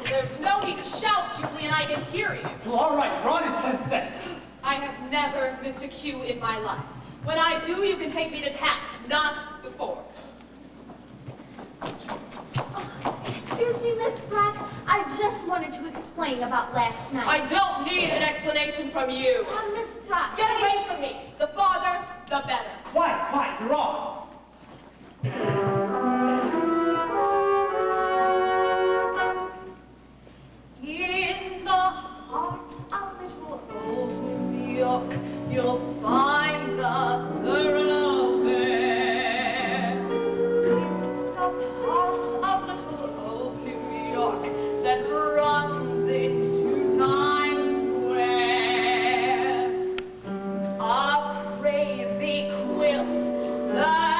[SPEAKER 5] There's no need to shout, Julian. I can hear you.
[SPEAKER 3] you? Well, all right, we're on in 10 seconds.
[SPEAKER 5] I have never missed a cue in my life. When I do, you can take me to task, not before.
[SPEAKER 8] Excuse me, Miss Brock. I just wanted to explain about last night.
[SPEAKER 5] I don't need an explanation from you.
[SPEAKER 8] Miss Brock,
[SPEAKER 5] Get away from me. The farther, the better.
[SPEAKER 3] Quiet, quiet, you're off.
[SPEAKER 5] In the heart of little old New York, you'll find a thoroughfare. It's the heart of little old New York that runs into Times Square. A crazy quilt that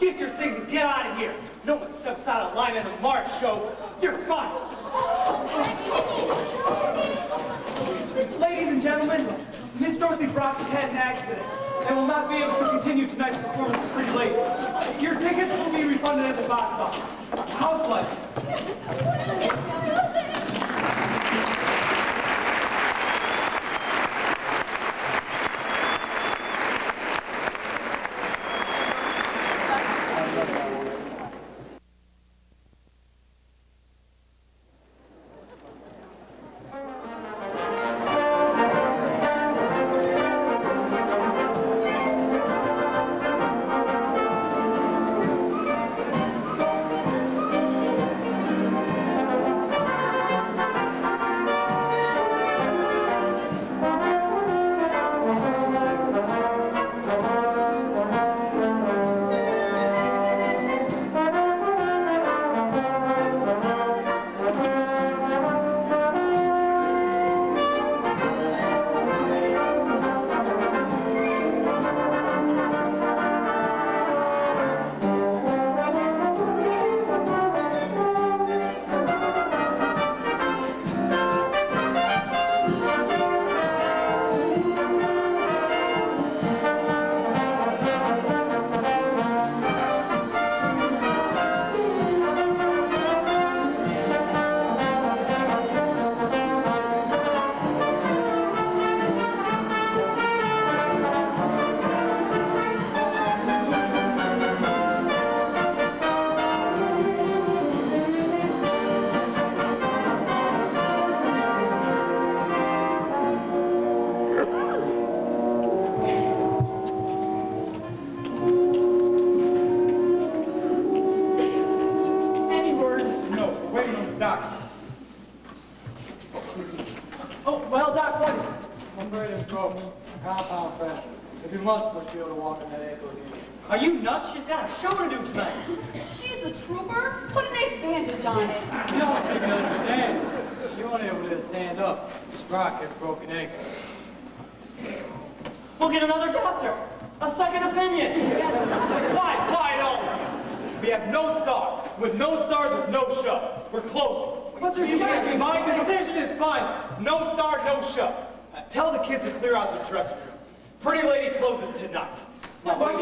[SPEAKER 3] get your things and get out of here. No one steps out of line in the March show. You're fired. Ladies and gentlemen, Miss Dorothy Brock has had an accident and will not be able to continue tonight's performance of Pretty Lady. Your tickets will be refunded at the box office. House lights.
[SPEAKER 7] Are you nuts? She's got a show to do tonight.
[SPEAKER 5] She's a trooper. Put an ace bandage on it.
[SPEAKER 3] You don't seem to understand. She won't able to stand up. Sprock has broken ankle.
[SPEAKER 7] We'll get another doctor. A second opinion.
[SPEAKER 3] Quiet all. We have no star. With no star, there's no show. We're closing.
[SPEAKER 7] But there's
[SPEAKER 3] shocking. My decision is fine. No star, no show. Tell the kids to clear out the dressing room. Pretty Lady closes tonight. Come on,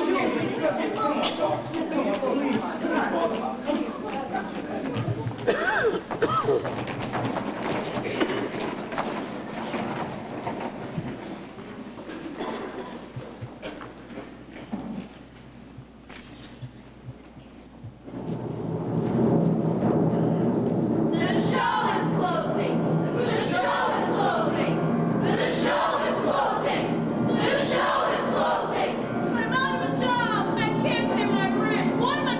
[SPEAKER 5] I'm out of a job. I can't pay my rent. What am I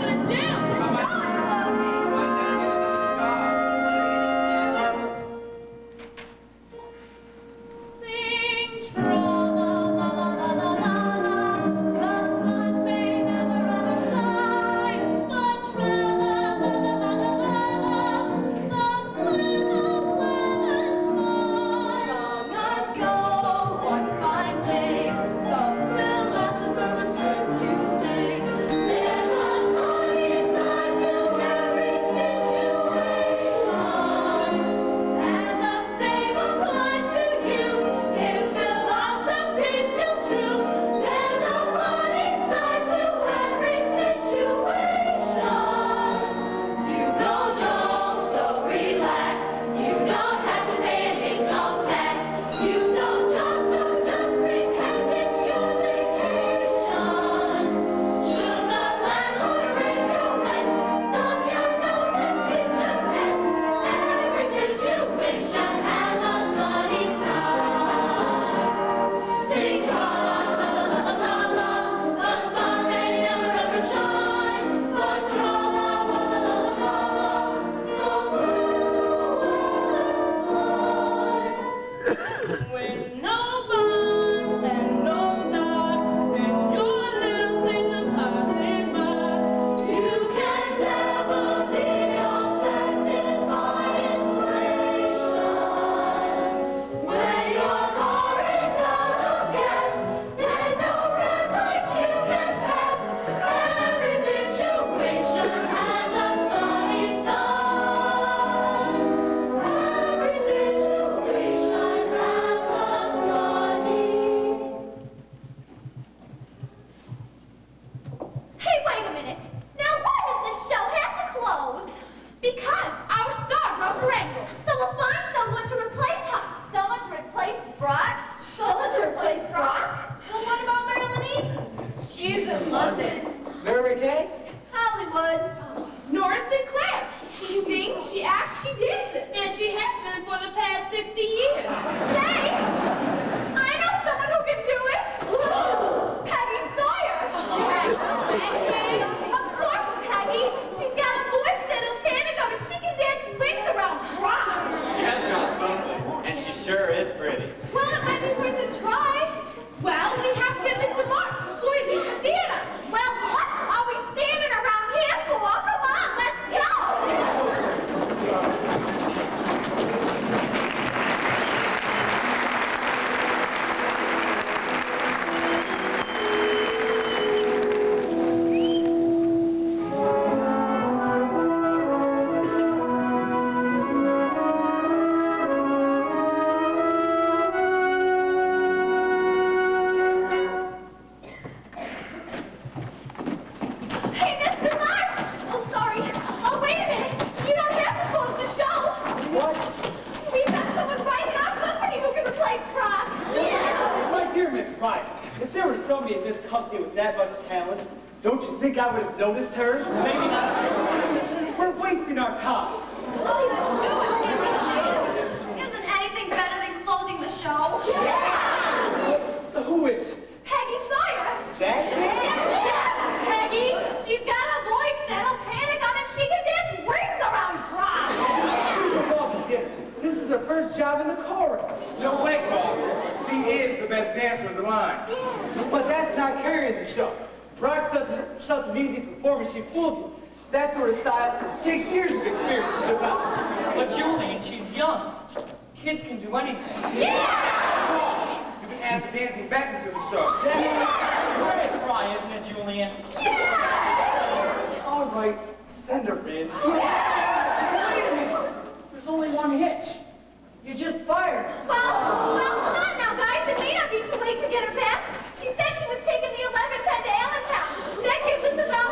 [SPEAKER 3] this company with that much talent, don't you think I would have noticed her? Maybe not. We're wasting our time.
[SPEAKER 1] All you have to do is give me a chance. Isn't anything better than closing the show?
[SPEAKER 3] Yeah! Who is?
[SPEAKER 1] Peggy Sawyer.
[SPEAKER 3] That?
[SPEAKER 1] Yes, Peggy. She's got a voice that'll panic on and she can dance rings around crowds.
[SPEAKER 3] This is her first job in the chorus.
[SPEAKER 11] No way, boss. She is the best dancer in the line.
[SPEAKER 3] But that's not carrying the show. Rock's such an easy performance, she fooled you. That sort of style takes years of experience to develop.
[SPEAKER 7] But Julian, she's young. Kids can do anything.
[SPEAKER 11] Yeah! You can add the dancing back into the show.
[SPEAKER 7] Great try, isn't it, Julian?
[SPEAKER 1] Yeah!
[SPEAKER 3] All right, send her in.
[SPEAKER 10] Wait a minute. There's only one hitch. You just fired her.
[SPEAKER 1] Well, come on now, guys. It may not be too late to get her back. She said she was taking the 1110 to Allentown. That gives us about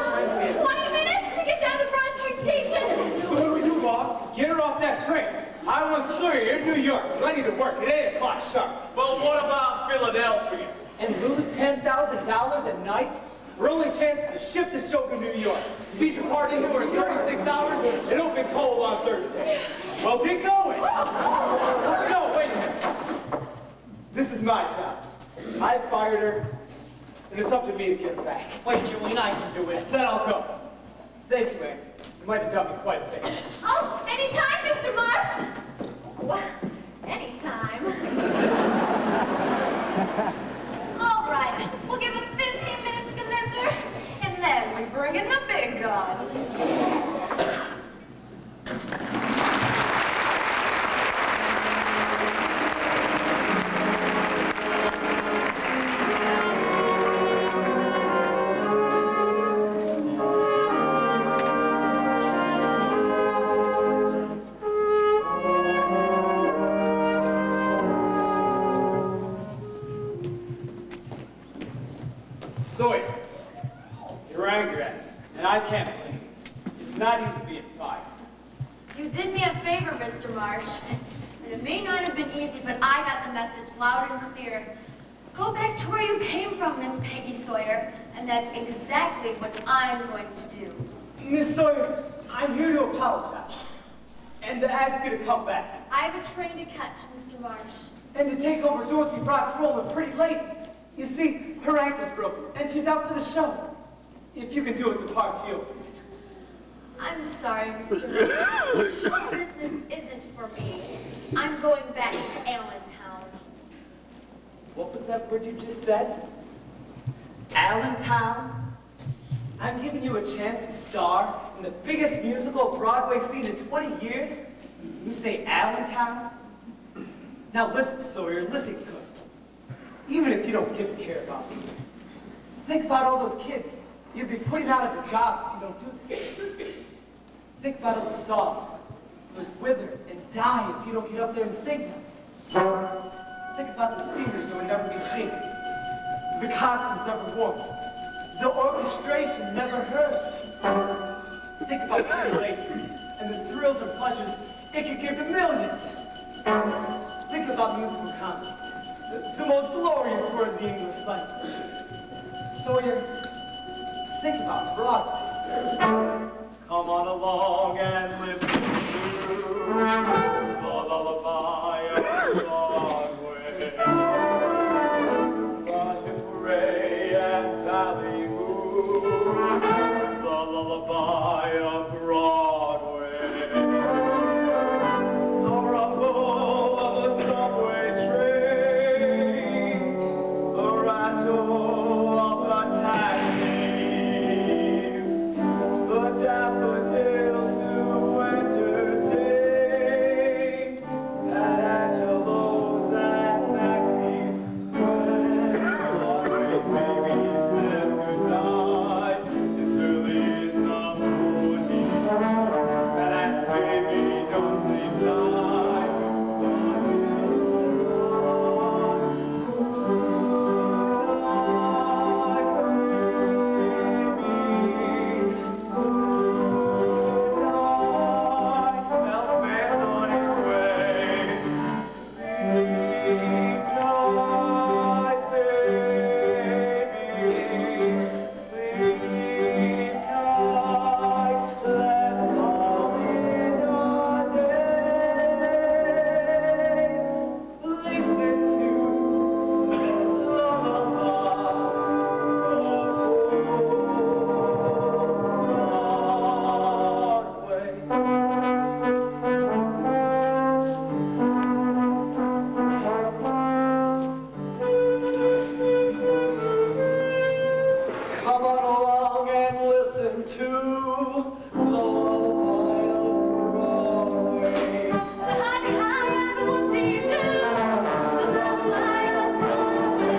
[SPEAKER 1] 20 minutes to get down to Broad Street Station.
[SPEAKER 3] So what do we do, boss? Get her off that train. I want Sawyer in New York. I need to work at 8 o'clock sharp.
[SPEAKER 11] Well, what about Philadelphia?
[SPEAKER 3] And lose $10,000 a night? Our only chance is to ship the show to New York. Beat the party into her in 36 hours and open cold on Thursday. Well, get going. No, wait a minute. This is my job. I fired her, and it's up to me to get her back.
[SPEAKER 7] Wait, Julian, I can do
[SPEAKER 3] I
[SPEAKER 7] it.
[SPEAKER 3] said I'll go. Thank you, Ann. You might have done me quite a favor.
[SPEAKER 1] Oh, anytime, Mr. Marsh. Well, anytime. All right, we'll give him 15 minutes to convince her, and then we bring in the big guns.
[SPEAKER 3] Sawyer, you're angry at me, and I can't blame you. It's not easy being fired.
[SPEAKER 8] You did me a favor, Mr. Marsh. And it may not have been easy, but I got the message loud and clear. Go back to where you came from, Miss Peggy Sawyer, and that's exactly what I'm going to do.
[SPEAKER 3] Miss Sawyer, I'm here to apologize, and to ask you to come back,
[SPEAKER 8] I have a train to catch, Mr. Marsh.
[SPEAKER 3] and to take over Dorothy Brock's role in Pretty Lady. You see, her ankle's broken, and she's out for the show. If you can do it, the part's yours.
[SPEAKER 8] I'm sorry, Mr. Marsh. Show business isn't for me. I'm going back to Allentown.
[SPEAKER 3] What was that word you just said? Allentown? I'm giving you a chance to star in the biggest musical Broadway scene in 20 years? You say Allentown? Now listen, Sawyer, listen good. Even if you don't give a care about me, think about all those kids you'd be putting out of a job if you don't do this. Think about all the songs that would wither and die if you don't get up there and sing them. Think about the singers that would never be seen, the costumes never worn, the orchestration never heard. Think about Pretty Lady and the thrills and pleasures it could give to millions. Think about musical comedy, the most glorious word in the English language. Sawyer, think about Broadway. Come on along and listen to the lullaby of Broadway. By hooray and ballyhoo, the lullaby of Broadway. The rumble of the subway train, the rattle of the taxis, the daffodils who entertain at Angelo's and Maxie's. When Broadway baby says goodnight, it's early in the morning.
[SPEAKER 2] to the lullaby of Broadway.
[SPEAKER 4] Hi, and whoop-dee-doo, the lullaby of Broadway.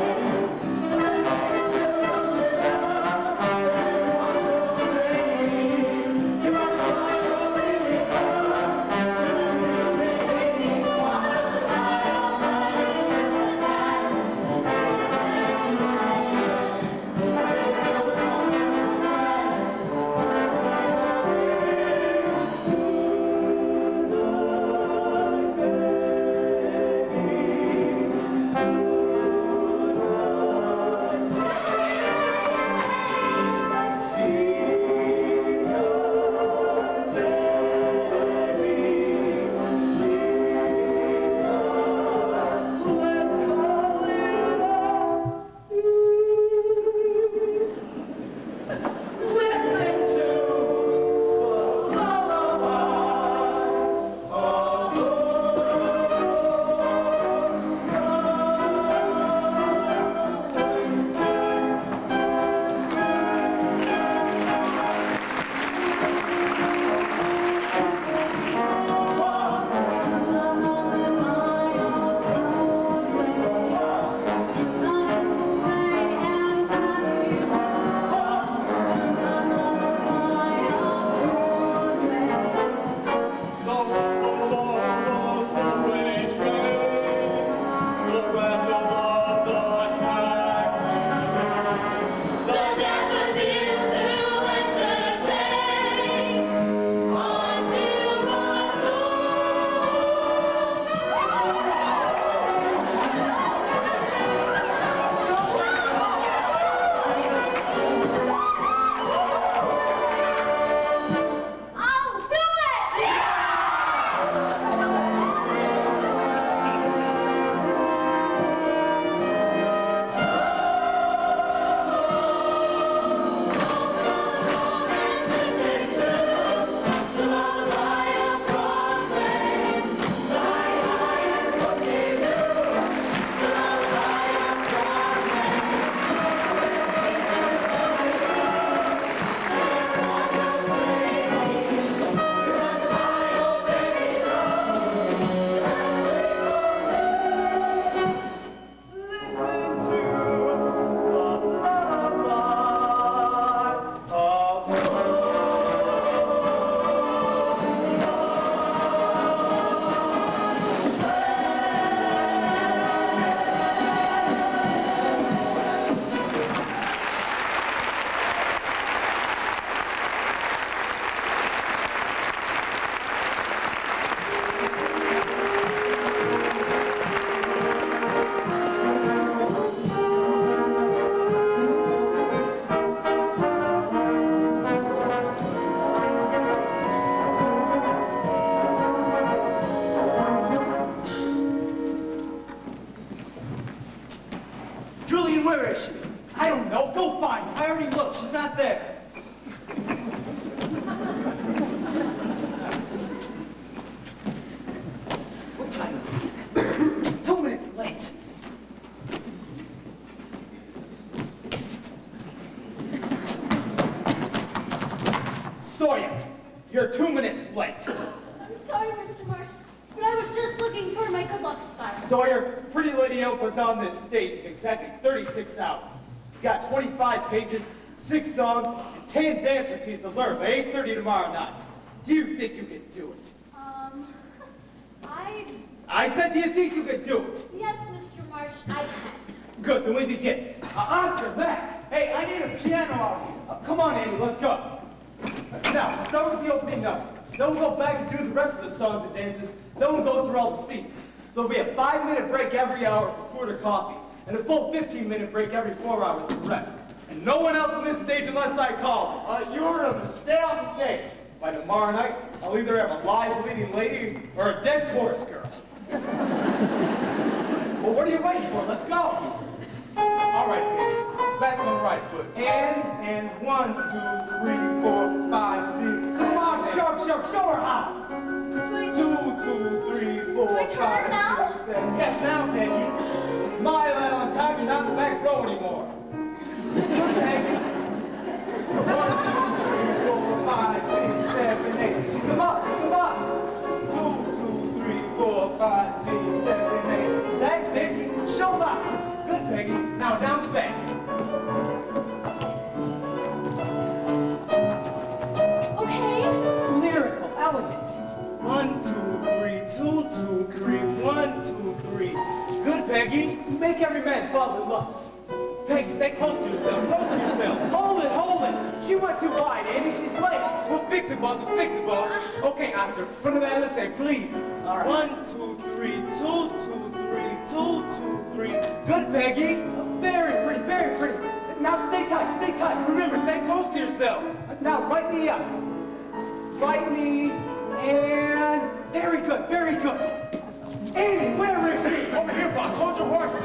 [SPEAKER 2] Where is she?
[SPEAKER 3] I don't know. Go find her.
[SPEAKER 2] I already looked. She's not there. What time is it?
[SPEAKER 3] 2 minutes late. Sawyer, you're 2 minutes late.
[SPEAKER 8] I'm sorry, Mr. Marsh, but I was just looking for my good luck spiral.
[SPEAKER 3] Sawyer, Pretty Lady Opera's on this stage in exactly 36 hours. You got 25 pages, 6 songs, and 10 dance routines to learn by 8:30 tomorrow night. Do you think you can do it? I said, do you think you can do it?
[SPEAKER 8] Yes, Mr. Marsh, I can.
[SPEAKER 3] Good, then we begin. Oscar, Mac.
[SPEAKER 2] Hey, I need a piano out here.
[SPEAKER 3] Come on, Andy, let's go. Now, start with the opening number. Then we'll go back and do the rest of the songs and dances. Then we'll go through all the scenes. There'll be a 5-minute break every hour for food or coffee, and a full 15-minute break every 4 hours for rest. And no one else on this stage unless I call.
[SPEAKER 2] You heard them. Stay off the stage.
[SPEAKER 3] By tomorrow night, I'll either have a live leading lady or a dead chorus girl. Well, what are you waiting for? Let's go.
[SPEAKER 11] All right, kid. Slats on the right foot. And 1, 2, 3, 4, 5, 6.
[SPEAKER 3] Come on, sharp, sharp, show her how.
[SPEAKER 11] 2, 2, 3, 4,
[SPEAKER 8] Do I turn
[SPEAKER 11] 5,
[SPEAKER 8] now?
[SPEAKER 11] 6, 7. Yes, now, Peggy.
[SPEAKER 3] Smile out on time, you're not in the back row anymore.
[SPEAKER 11] Good, Peggy. 1, 2, 3,
[SPEAKER 3] make every man fall in love.
[SPEAKER 11] Peggy, stay close to yourself. Close to yourself.
[SPEAKER 3] Hold it, hold it. She went too wide, Andy. She's late.
[SPEAKER 11] We'll fix it, boss. We'll fix it, boss. Okay, Oscar. Front of that, let's say, please.
[SPEAKER 3] All right.
[SPEAKER 11] 1, 2, 3, 2, 2, 3, 2, 2, 3. Good, Peggy.
[SPEAKER 3] Very pretty, very pretty. Now stay tight, stay tight.
[SPEAKER 11] Remember, stay close to yourself.
[SPEAKER 3] Now, right knee up. Right knee, and very good, very good. Andy, where is she?
[SPEAKER 11] Over here, boss. Hold your horses.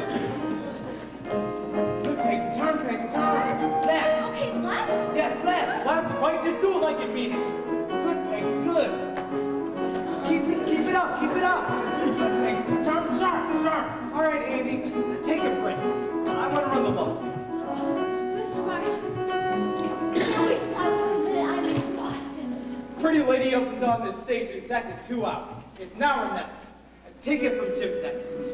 [SPEAKER 11] Good, Peggy. Turn, Peggy. Turn. Left.
[SPEAKER 8] Okay, left?
[SPEAKER 11] Yes, left.
[SPEAKER 3] Left, right, just do it like you mean it.
[SPEAKER 11] Good, Peggy. Good.
[SPEAKER 3] Keep it up, keep it up.
[SPEAKER 11] Good, Peggy. Turn sharp, sharp.
[SPEAKER 3] All right, Andy, take a break. I want to run the love scene.
[SPEAKER 8] Mr. Marsh, can we stop for a minute? I'm exhausted.
[SPEAKER 3] Pretty Lady opens on this stage in exactly 2 hours. It's now or never. A ticket from Jim's entrance.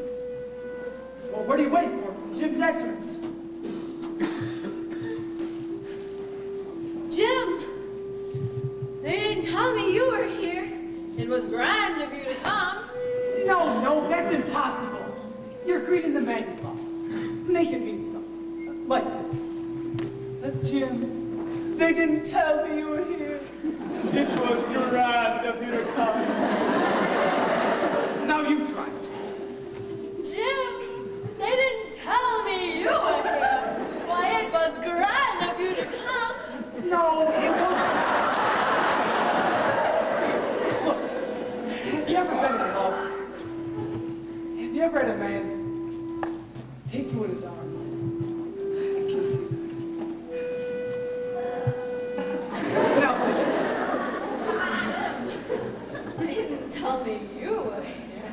[SPEAKER 3] Well, what are you waiting for? Jim's entrance.
[SPEAKER 5] Jim, they didn't tell me you were here. It was grand of you to come.
[SPEAKER 3] No, that's impossible. You're greeting the man you love. Make it mean something. Like this. Jim, they didn't tell me you were here. It was grand of you to come. Now you try it.
[SPEAKER 5] Jim, they didn't tell me you were here. Why, it was grand of you to come.
[SPEAKER 3] No, it wasn't. Look, have you ever been in love? Have you ever had a man take you in his arms and kiss you? Now say
[SPEAKER 5] They didn't tell me you were here.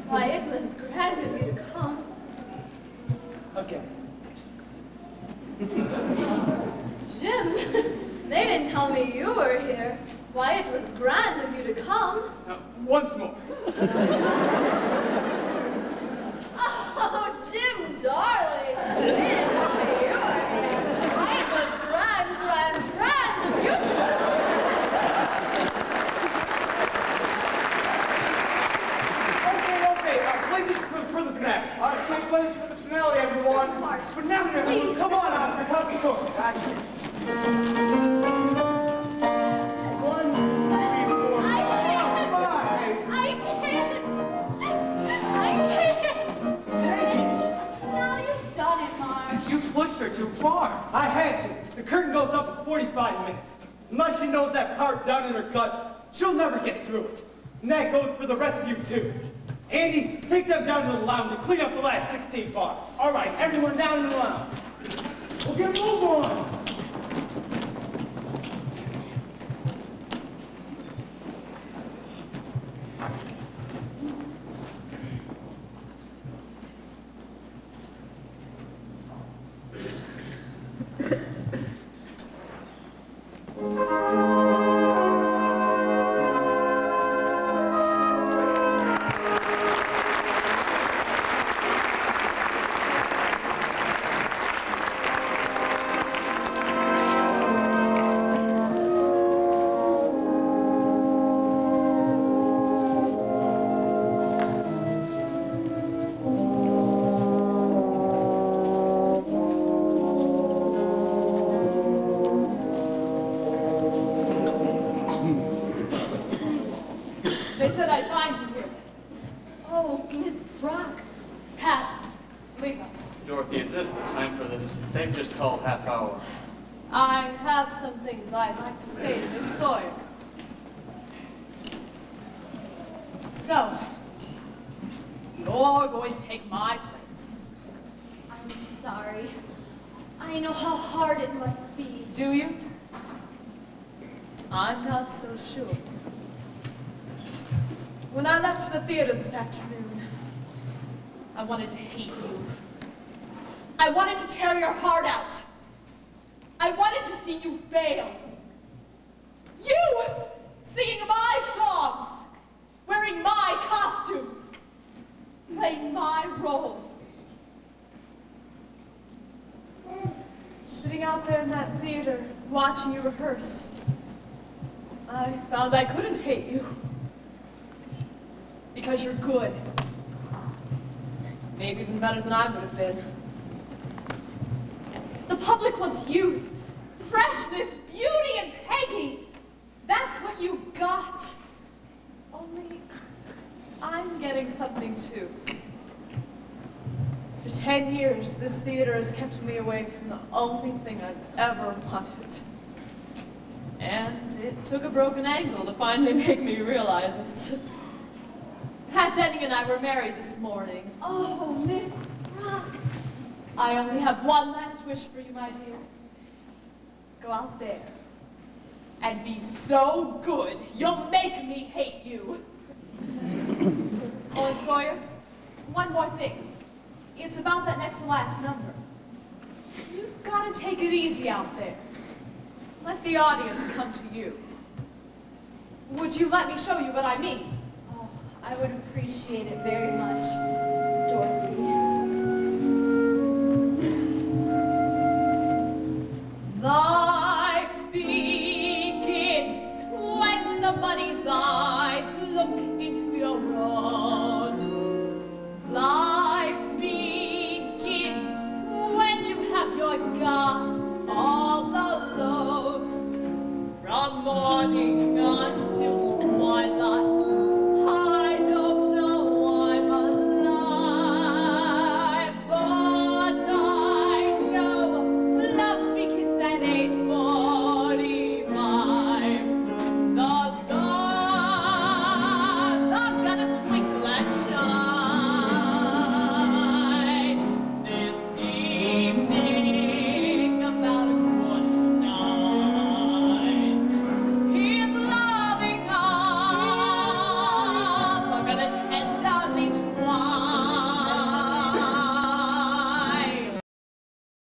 [SPEAKER 5] Why, it was grand of you to come.
[SPEAKER 3] okay.
[SPEAKER 5] Jim, they didn't tell me you were here. Why, it was grand of you to come.
[SPEAKER 3] Now, once more.
[SPEAKER 5] Oh, Jim, darling, they didn't tell me you were here. Why, it was grand of you to come.
[SPEAKER 3] Okay, places for the finale.
[SPEAKER 6] All right, take place for the finale, everyone.
[SPEAKER 3] For now, everyone, come on, Oscar, help me focus. 1, 2, 3, 4, 5.
[SPEAKER 5] I can't. Now you've done it, Marsh.
[SPEAKER 3] You pushed her too far. I had to. The curtain goes up in 45 minutes. Unless she knows that part down in her gut, she'll never get through it. And that goes for the rest of you, too. Andy, take them down to the lounge and clean up the last 16 bars.
[SPEAKER 11] All right, everyone down in the lounge.
[SPEAKER 3] We'll get a move on.
[SPEAKER 5] They said I'd find you here.
[SPEAKER 8] Oh, Miss Brock.
[SPEAKER 5] Pat, leave us.
[SPEAKER 9] Dorothy, is this the time for this? They've just called half hour.
[SPEAKER 5] I have some things I'd like to say to Miss Sawyer. So, you're going to take my place.
[SPEAKER 8] I'm sorry. I know how hard it must be.
[SPEAKER 5] Do you? I'm not so sure. When I left the theater this afternoon, I wanted to hate you. I wanted to tear your heart out. I wanted to see you fail. You singing my songs, wearing my costumes, playing my role. Sitting out there in that theater, watching you rehearse, I found I couldn't hate you. Because you're good. Maybe even better than I would have been. The public wants youth, freshness, beauty, and Peggy. That's what you've got. Only I'm getting something too. For 10 years, this theater has kept me away from the only thing I've ever wanted. And it took a broken ankle to finally make me realize it. Pat Denning and I were married this morning.
[SPEAKER 8] Oh, Miss Brock.
[SPEAKER 5] I only have one last wish for you, my dear. Go out there and be so good, you'll make me hate you. Oh, Sawyer, one more thing. It's about that next to last number. You've got to take it easy out there. Let the audience come to you. Would you let me show you what I mean?
[SPEAKER 8] Oh, I would appreciate it very much, Dorothy.
[SPEAKER 5] Life begins when somebody's eyes look into your own. Life begins when you have your gun all alone. From morning